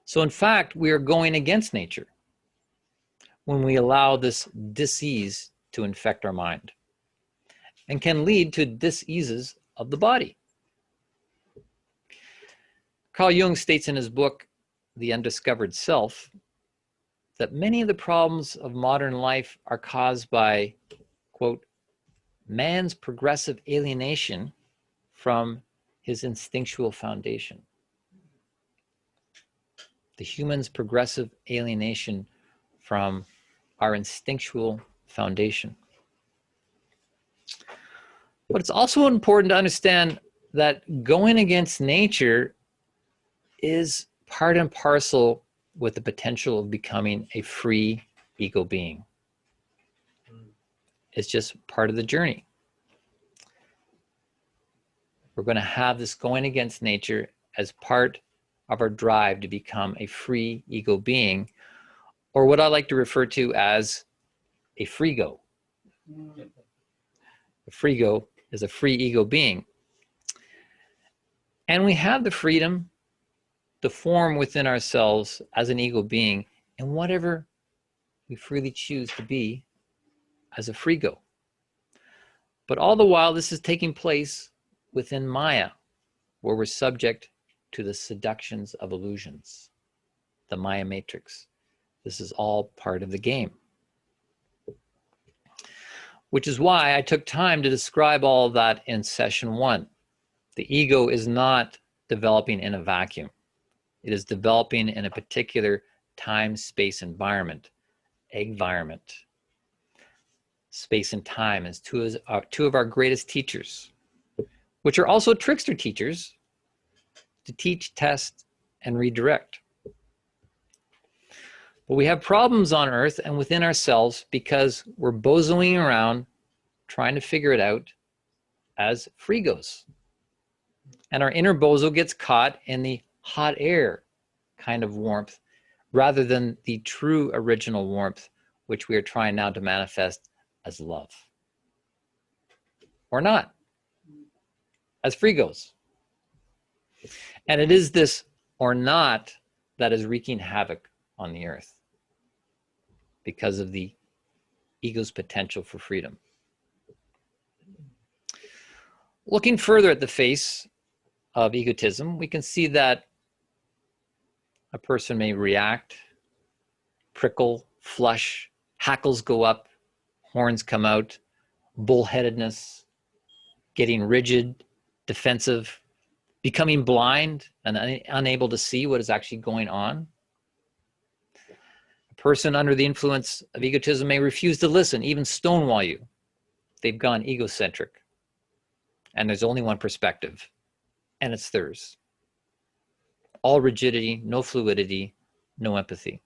So in fact, we are going against nature when we allow this dis-ease to infect our mind, and can lead to dis-eases of the body. Carl Jung states in his book, The Undiscovered Self, that many of the problems of modern life are caused by, quote, man's progressive alienation from his instinctual foundation. The human's progressive alienation from our instinctual foundation. But it's also important to understand that going against nature is part and parcel with the potential of becoming a free ego being. It's just part of the journey. We're going to have this going against nature as part of our drive to become a free ego being, or what I like to refer to as a freego. A freego is a free ego being. And we have the freedom to form within ourselves as an ego being in whatever we freely choose to be as a freego. But all the while, this is taking place within Maya, where we're subject to the seductions of illusions, the Maya matrix. This is all part of the game. Which is why I took time to describe all of that in session 1. The ego is not developing in a vacuum. It is developing in a particular time-space environment, environment. Space and time is two of our greatest teachers, which are also trickster teachers to teach, test, and redirect. But we have problems on Earth and within ourselves because we're bozoing around trying to figure it out as freegos. And our inner bozo gets caught in the hot air kind of warmth rather than the true original warmth, which we are trying now to manifest as love. Or not, as freegos. And it is this or not that is wreaking havoc on the earth because of the ego's potential for freedom. Looking further at the face of egotism, we can see that a person may react, prickle, flush, hackles go up, horns come out, bullheadedness, getting rigid, defensive, becoming blind and unable to see what is actually going on. A person under the influence of egotism may refuse to listen, even stonewall you. They've gone egocentric. And there's only one perspective, and it's theirs. All rigidity, no fluidity, no empathy.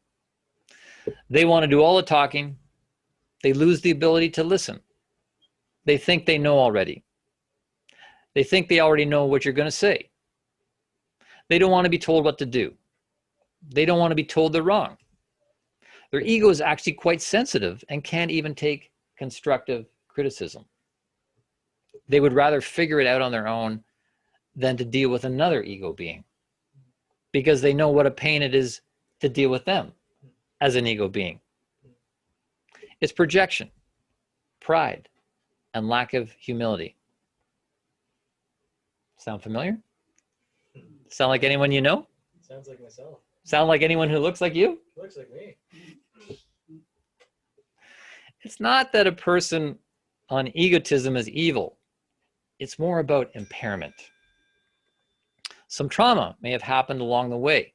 They want to do all the talking. They lose the ability to listen. They think they know already. They think they already know what you're going to say. They don't want to be told what to do. They don't want to be told they're wrong. Their ego is actually quite sensitive and can't even take constructive criticism. They would rather figure it out on their own than to deal with another ego being. because they know what a pain it is to deal with them as an ego being. It's projection, pride, and lack of humility. Sound familiar? Sound like anyone you know? Sounds like myself. Sound like anyone who looks like you? Looks like me. It's not that a person on egotism is evil. It's more about impairment. Some trauma may have happened along the way,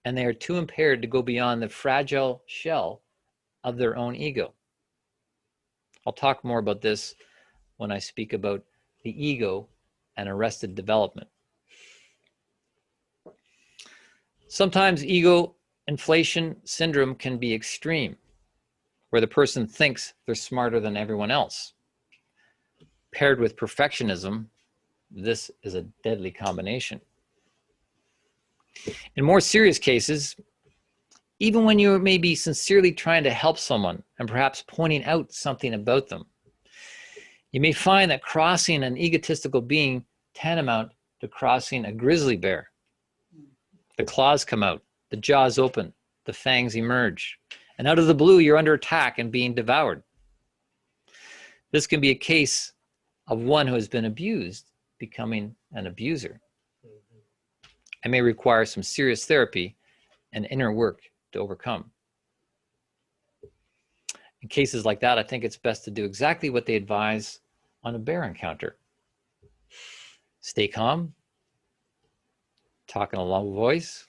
and they are too impaired to go beyond the fragile shell of their own ego. I'll talk more about this when I speak about the ego and arrested development. Sometimes ego inflation syndrome can be extreme, where the person thinks they're smarter than everyone else. Paired with perfectionism, this is a deadly combination. In more serious cases, even when you may be sincerely trying to help someone and perhaps pointing out something about them, you may find that crossing an egotistical being tantamount to crossing a grizzly bear. The claws come out, the jaws open, the fangs emerge, and out of the blue, you're under attack and being devoured. This can be a case of one who has been abused becoming an abuser. It may require some serious therapy and inner work to overcome. In cases like that, I think it's best to do exactly what they advise on a bear encounter. Stay calm, talk in a low voice,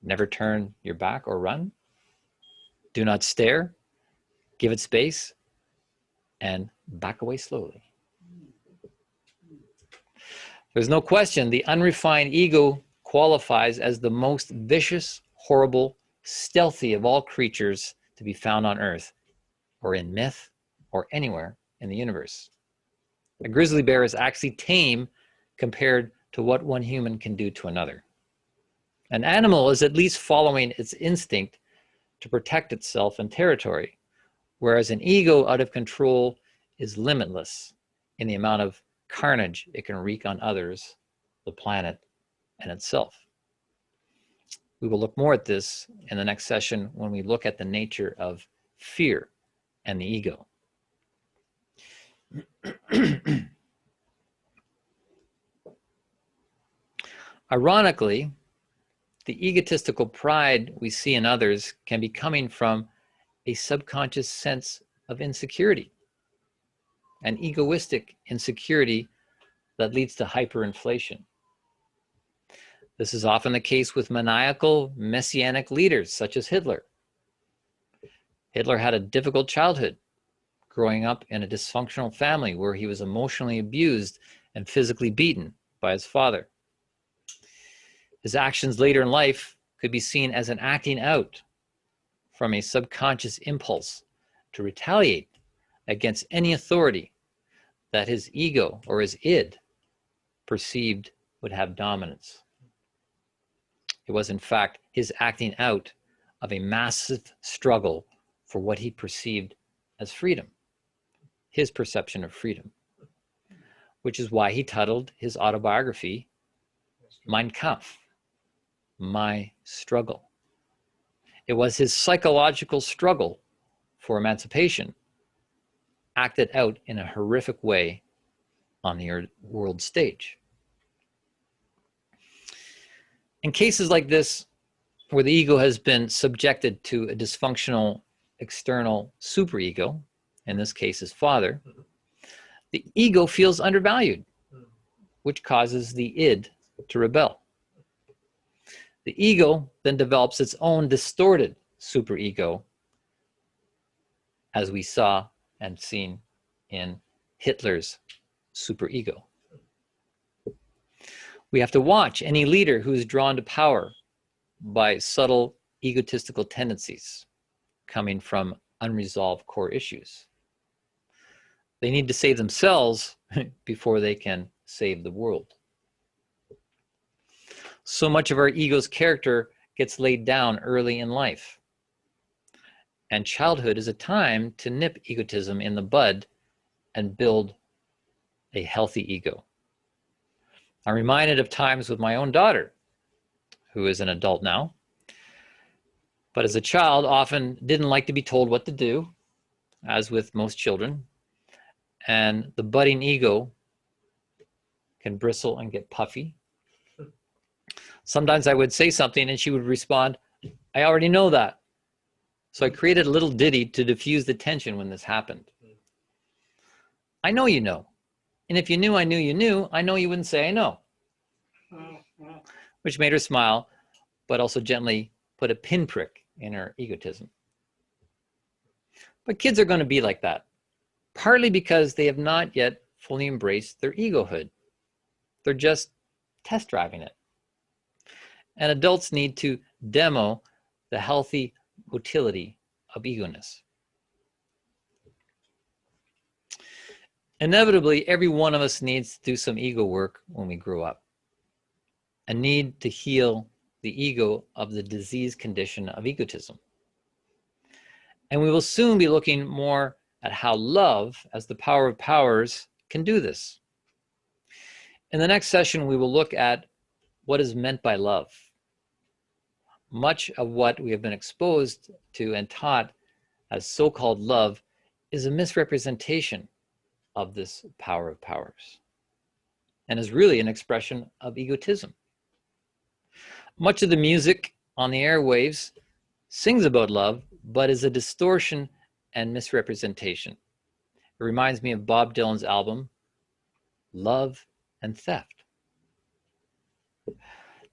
never turn your back or run, do not stare, give it space, and back away slowly. There's no question the unrefined ego qualifies as the most vicious, horrible, stealthy of all creatures to be found on earth, or in myth, or anywhere in the universe. A grizzly bear is actually tame compared to what one human can do to another. An animal is at least following its instinct to protect itself and territory, whereas an ego out of control is limitless in the amount of carnage it can wreak on others, the planet, and itself. We will look more at this in the next session when we look at the nature of fear and the ego. Ironically, the egotistical pride we see in others can be coming from a subconscious sense of insecurity, an egoistic insecurity that leads to hyperinflation. This is often the case with maniacal, messianic leaders such as Hitler. Hitler had a difficult childhood, growing up in a dysfunctional family where he was emotionally abused and physically beaten by his father. His actions later in life could be seen as an acting out from a subconscious impulse to retaliate against any authority that his ego or his id perceived would have dominance. It was in fact his acting out of a massive struggle for what he perceived as freedom, his perception of freedom, which is why he titled his autobiography Mein Kampf, My Struggle. It was his psychological struggle for emancipation acted out in a horrific way on the world stage. In cases like this, where the ego has been subjected to a dysfunctional external superego, in this case his father, the ego feels undervalued, which causes the id to rebel. The ego then develops its own distorted superego, as we saw and seen in Hitler's superego. We have to watch any leader who is drawn to power by subtle egotistical tendencies coming from unresolved core issues. They need to save themselves before they can save the world. So much of our ego's character gets laid down early in life. And childhood is a time to nip egotism in the bud and build a healthy ego. I'm reminded of times with my own daughter who is an adult now, but as a child often didn't like to be told what to do, as with most children. And the budding ego can bristle and get puffy. Sometimes I would say something and she would respond, I already know that. So I created a little ditty to diffuse the tension when this happened. I know you know. And if you knew I knew you knew, I know you wouldn't say I know. Which made her smile, but also gently put a pinprick in her egotism. But kids are going to be like that, partly because they have not yet fully embraced their egohood. They're just test driving it. And adults need to demo the healthy motility of egoness. Inevitably, every one of us needs to do some ego work when we grow up. A need to heal the ego of the disease condition of egotism. And we will soon be looking more at how love, as the power of powers, can do this. In the next session, we will look at what is meant by love. Much of what we have been exposed to and taught as so-called love is a misrepresentation of this power of powers and is really an expression of egotism. Much of the music on the airwaves sings about love, but is a distortion and misrepresentation. It reminds me of Bob Dylan's album, Love and Theft.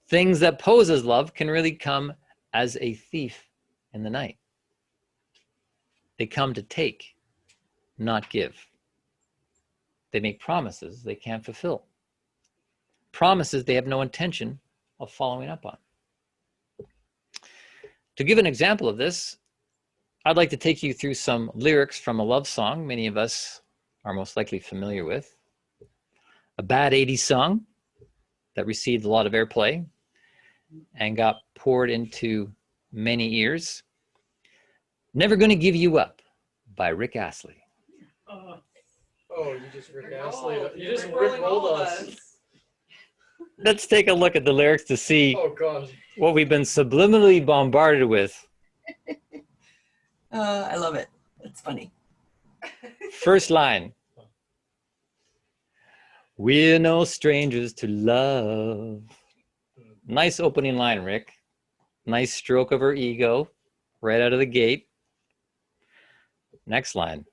Things that pose as love can really come as a thief in the night. They come to take, not give. They make promises they can't fulfill. Promises they have no intention of following up on. To give an example of this, I'd like to take you through some lyrics from a love song many of us are most likely familiar with. A bad 80s song that received a lot of airplay and got poured into many ears. Never Gonna Give You Up by Rick Astley. Oh, you just Rick Astley. You just Rick rolled us. Let's take a look at the lyrics to see Oh, God. what we've been subliminally bombarded with. I love it. It's funny. First line. We're no strangers to love. Nice opening line, Rick. Nice stroke of her ego right out of the gate. Next line.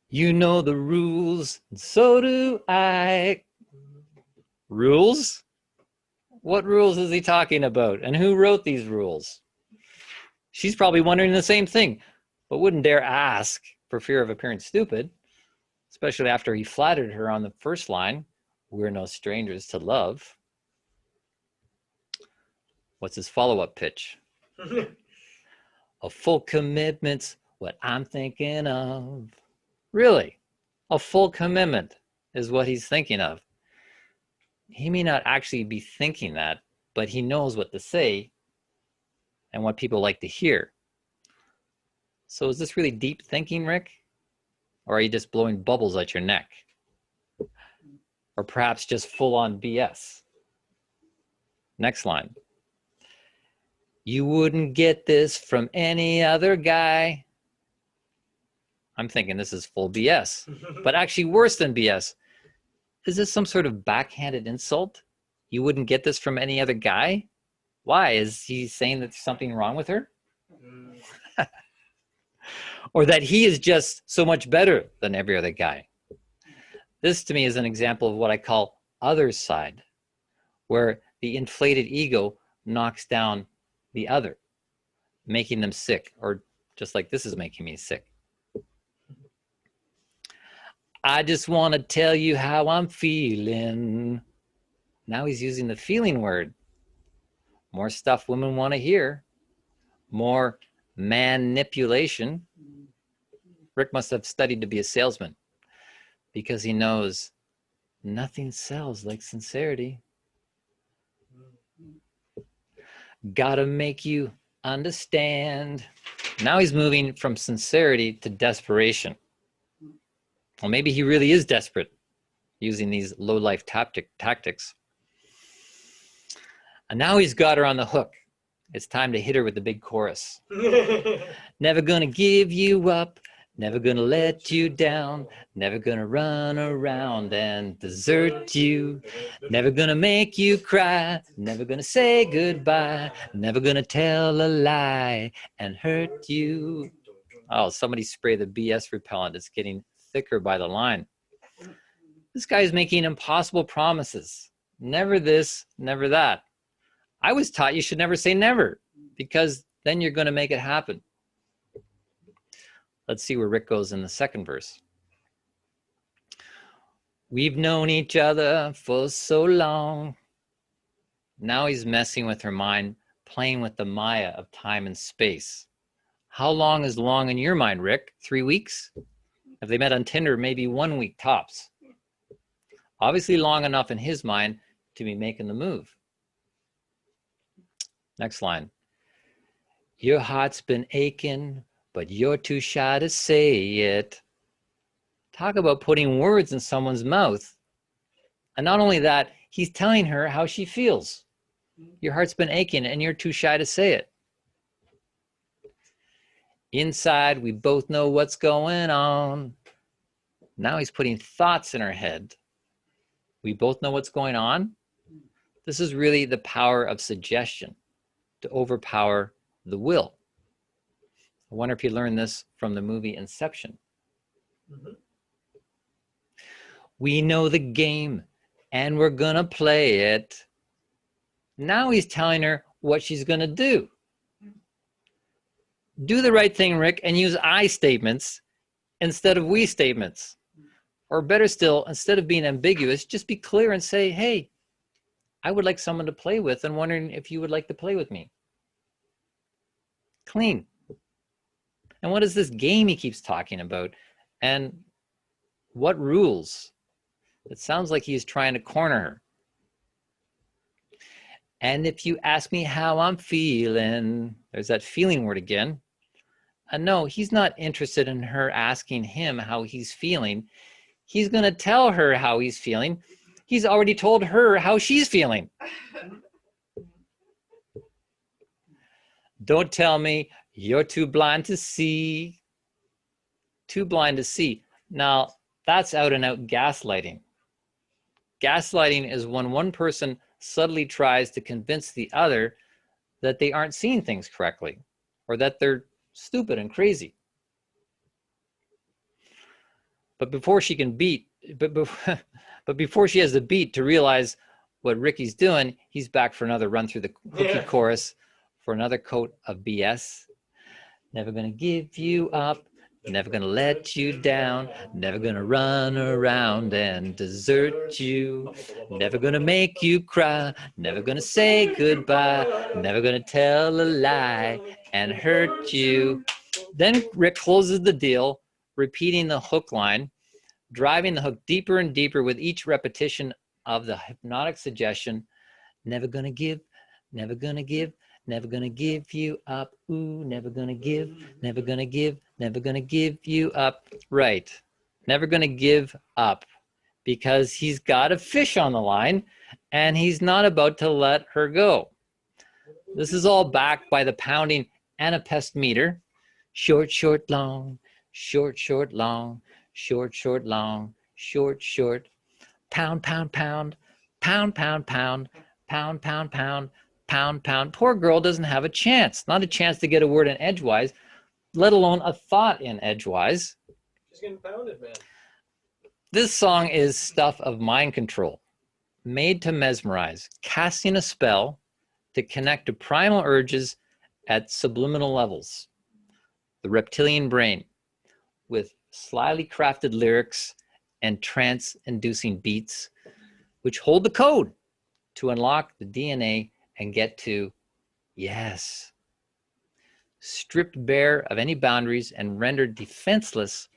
You know the rules, and so do I. Rules? What rules is he talking about? And who wrote these rules? She's probably wondering the same thing, but wouldn't dare ask for fear of appearing stupid, especially after he flattered her on the first line, we're no strangers to love. What's his follow-up pitch? A full commitment's what I'm thinking of. Really? A full commitment is what he's thinking of. He may not actually be thinking that, but he knows what to say and what people like to hear. So is this really deep thinking, Rick? Or are you just blowing bubbles out your neck? Or perhaps just full-on BS? Next line. You wouldn't get this from any other guy. I'm thinking this is full BS, but actually worse than BS. Is this some sort of backhanded insult? You wouldn't get this from any other guy? Why? Is he saying that there's something wrong with her? Or that he is just so much better than every other guy? This to me is an example of what I call other side, where the inflated ego knocks down the other, making them sick, or just like this is making me sick. I just want to tell you how I'm feeling. Now he's using the feeling word. More stuff women want to hear. More manipulation. Rick must have studied to be a salesman because he knows nothing sells like sincerity. Gotta make you understand. Now he's moving from sincerity to desperation. Well, maybe he really is desperate using these low-life tactics. And now he's got her on the hook. It's time to hit her with the big chorus. Never gonna give you up, never gonna let you down, never gonna run around and desert you, never gonna make you cry, never gonna say goodbye, never gonna tell a lie and hurt you. Oh, somebody spray the BS repellent. It's getting thicker by the line. This guy's making impossible promises. Never this, never that. I was taught you should never say never, because then you're going to make it happen. Let's see where Rick goes in the second verse. We've known each other for so long. Now he's messing with her mind, playing with the Maya of time and space. How long is long in your mind, Rick? 3 weeks? If they met on Tinder, maybe 1 week tops. Obviously long enough in his mind to be making the move. Next line. Your heart's been aching, but you're too shy to say it. Talk about putting words in someone's mouth. And not only that, he's telling her how she feels. Your heart's been aching and you're too shy to say it. Inside, we both know what's going on. Now he's putting thoughts in her head. We both know what's going on. This is really the power of suggestion to overpower the will. I wonder if you learned this from the movie Inception. Mm-hmm. We know the game and we're gonna play it. Now he's telling her what she's gonna do. Do the right thing, Rick, and use I statements instead of we statements. Or better still, instead of being ambiguous, just be clear and say, hey, I would like someone to play with and wondering if you would like to play with me. Clean. And what is this game he keeps talking about? And what rules? It sounds like he's trying to corner her. And if you ask me how I'm feeling, there's that feeling word again. And no, he's not interested in her asking him how he's feeling. He's going to tell her how he's feeling. He's already told her how she's feeling. Don't tell me you're too blind to see. Too blind to see. Now, that's out and out gaslighting. Gaslighting is when one person subtly tries to convince the other that they aren't seeing things correctly or that they're stupid and crazy. But before she can before she has the beat to realize what Ricky's doing, he's back for another run through the hooky chorus for another coat of BS. Never gonna give you up, never gonna let you down, never gonna run around and desert you, never gonna make you cry, never gonna say goodbye, never gonna tell a lie and hurt you. Then Rick closes the deal, repeating the hook line, driving the hook deeper and deeper with each repetition of the hypnotic suggestion. Never gonna give, never gonna give, never gonna give you up. Ooh, never gonna give, never gonna give, never gonna give you up. Right, never gonna give up, because he's got a fish on the line and he's not about to let her go. This is all backed by the pounding Anapest meter. Short, short, long, short, short, long, short, short, long, short, short, pound, pound, pound, pound, pound, pound, pound, pound, pound, pound, pound. Poor girl doesn't have a chance, not a chance to get a word in edgewise, let alone a thought in edgewise. She's getting pounded, man. This song is stuff of mind control, made to mesmerize, casting a spell to connect to primal urges at subliminal levels. The reptilian brain, with slyly crafted lyrics and trance-inducing beats, which hold the code to unlock the DNA and get to yes. Stripped bare of any boundaries and rendered defenseless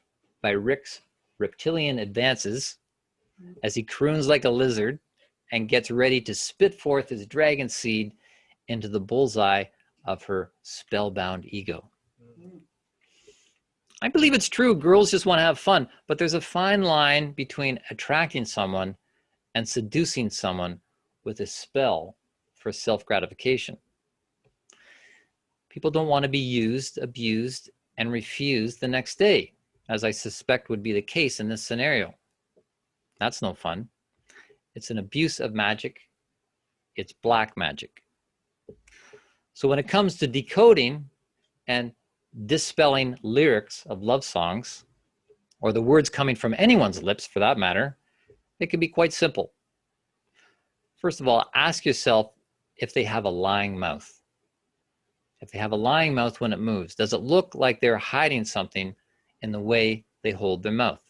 by Rick's reptilian advances as he croons like a lizard and gets ready to spit forth his dragon seed into the bullseye of her spellbound ego. I believe it's true, girls just want to have fun, but there's a fine line between attracting someone and seducing someone with a spell for self-gratification. People don't want to be used, abused, and refused the next day, as I suspect would be the case in this scenario. That's no fun. It's an abuse of magic. It's black magic. So when it comes to decoding and dispelling lyrics of love songs, or the words coming from anyone's lips for that matter, it can be quite simple. First of all, ask yourself if they have a lying mouth. If they have a lying mouth when it moves, does it look like they're hiding something in the way they hold their mouth?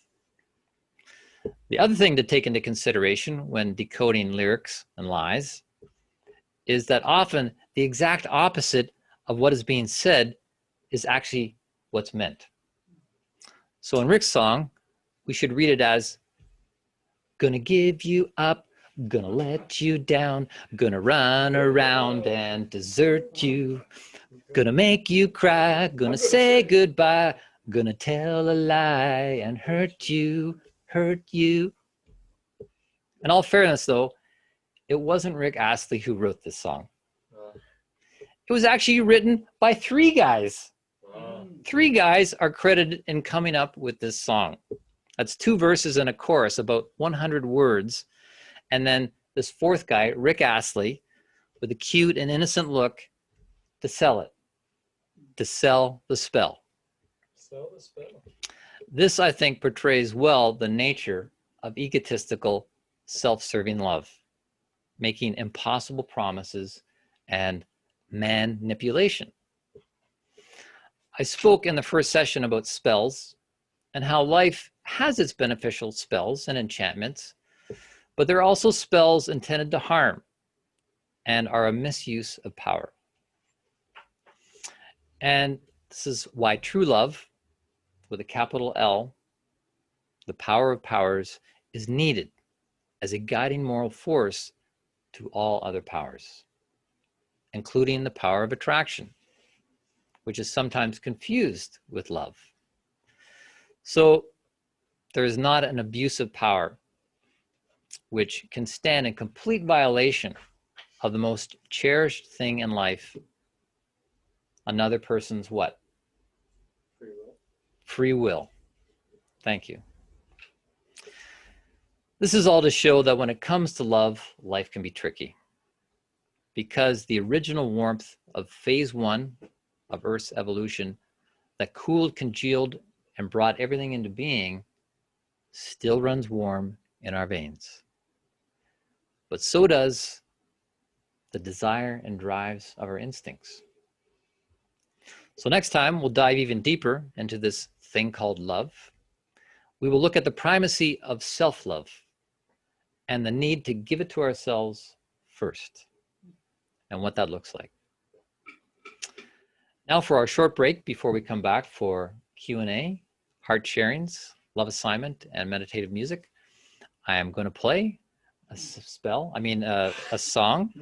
The other thing to take into consideration when decoding lyrics and lies is that often the exact opposite of what is being said is actually what's meant. So in Rick's song, we should read it as, gonna give you up, gonna let you down, gonna run around and desert you, gonna make you cry, gonna say goodbye, gonna tell a lie and hurt you, hurt you. In all fairness though, it wasn't Rick Astley who wrote this song. It was actually written by 3 guys. 3 guys are credited in coming up with this song. That's 2 verses and a chorus, about 100 words. And then this 4th guy, Rick Astley, with a cute and innocent look to sell it, to sell the spell. Sell the spell. This, I think, portrays well the nature of egotistical, self-serving love, making impossible promises and manipulation. I spoke in the first session about spells and how life has its beneficial spells and enchantments, but there are also spells intended to harm and are a misuse of power. And this is why true love, with a capital L, the power of powers, is needed as a guiding moral force to all other powers, including the power of attraction, which is sometimes confused with love. So there is not an abuse of power which can stand in complete violation of the most cherished thing in life, another person's what? Free will. Free will. Thank you. This is all to show that when it comes to love, life can be tricky, because the original warmth of phase 1 of Earth's evolution that cooled, congealed, and brought everything into being still runs warm in our veins. But so does the desire and drives of our instincts. So next time, we'll dive even deeper into this thing called love. We will look at the primacy of self-love and the need to give it to ourselves first, and what that looks like. Now for our short break before we come back for Q&A, heart sharings, love assignment, and meditative music. I am going to play a song.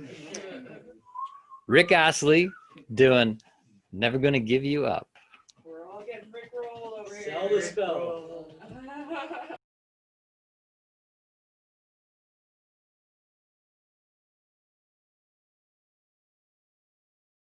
Rick Astley doing Never Gonna Give You Up. We're all getting Rick roll over here. Sell the spell.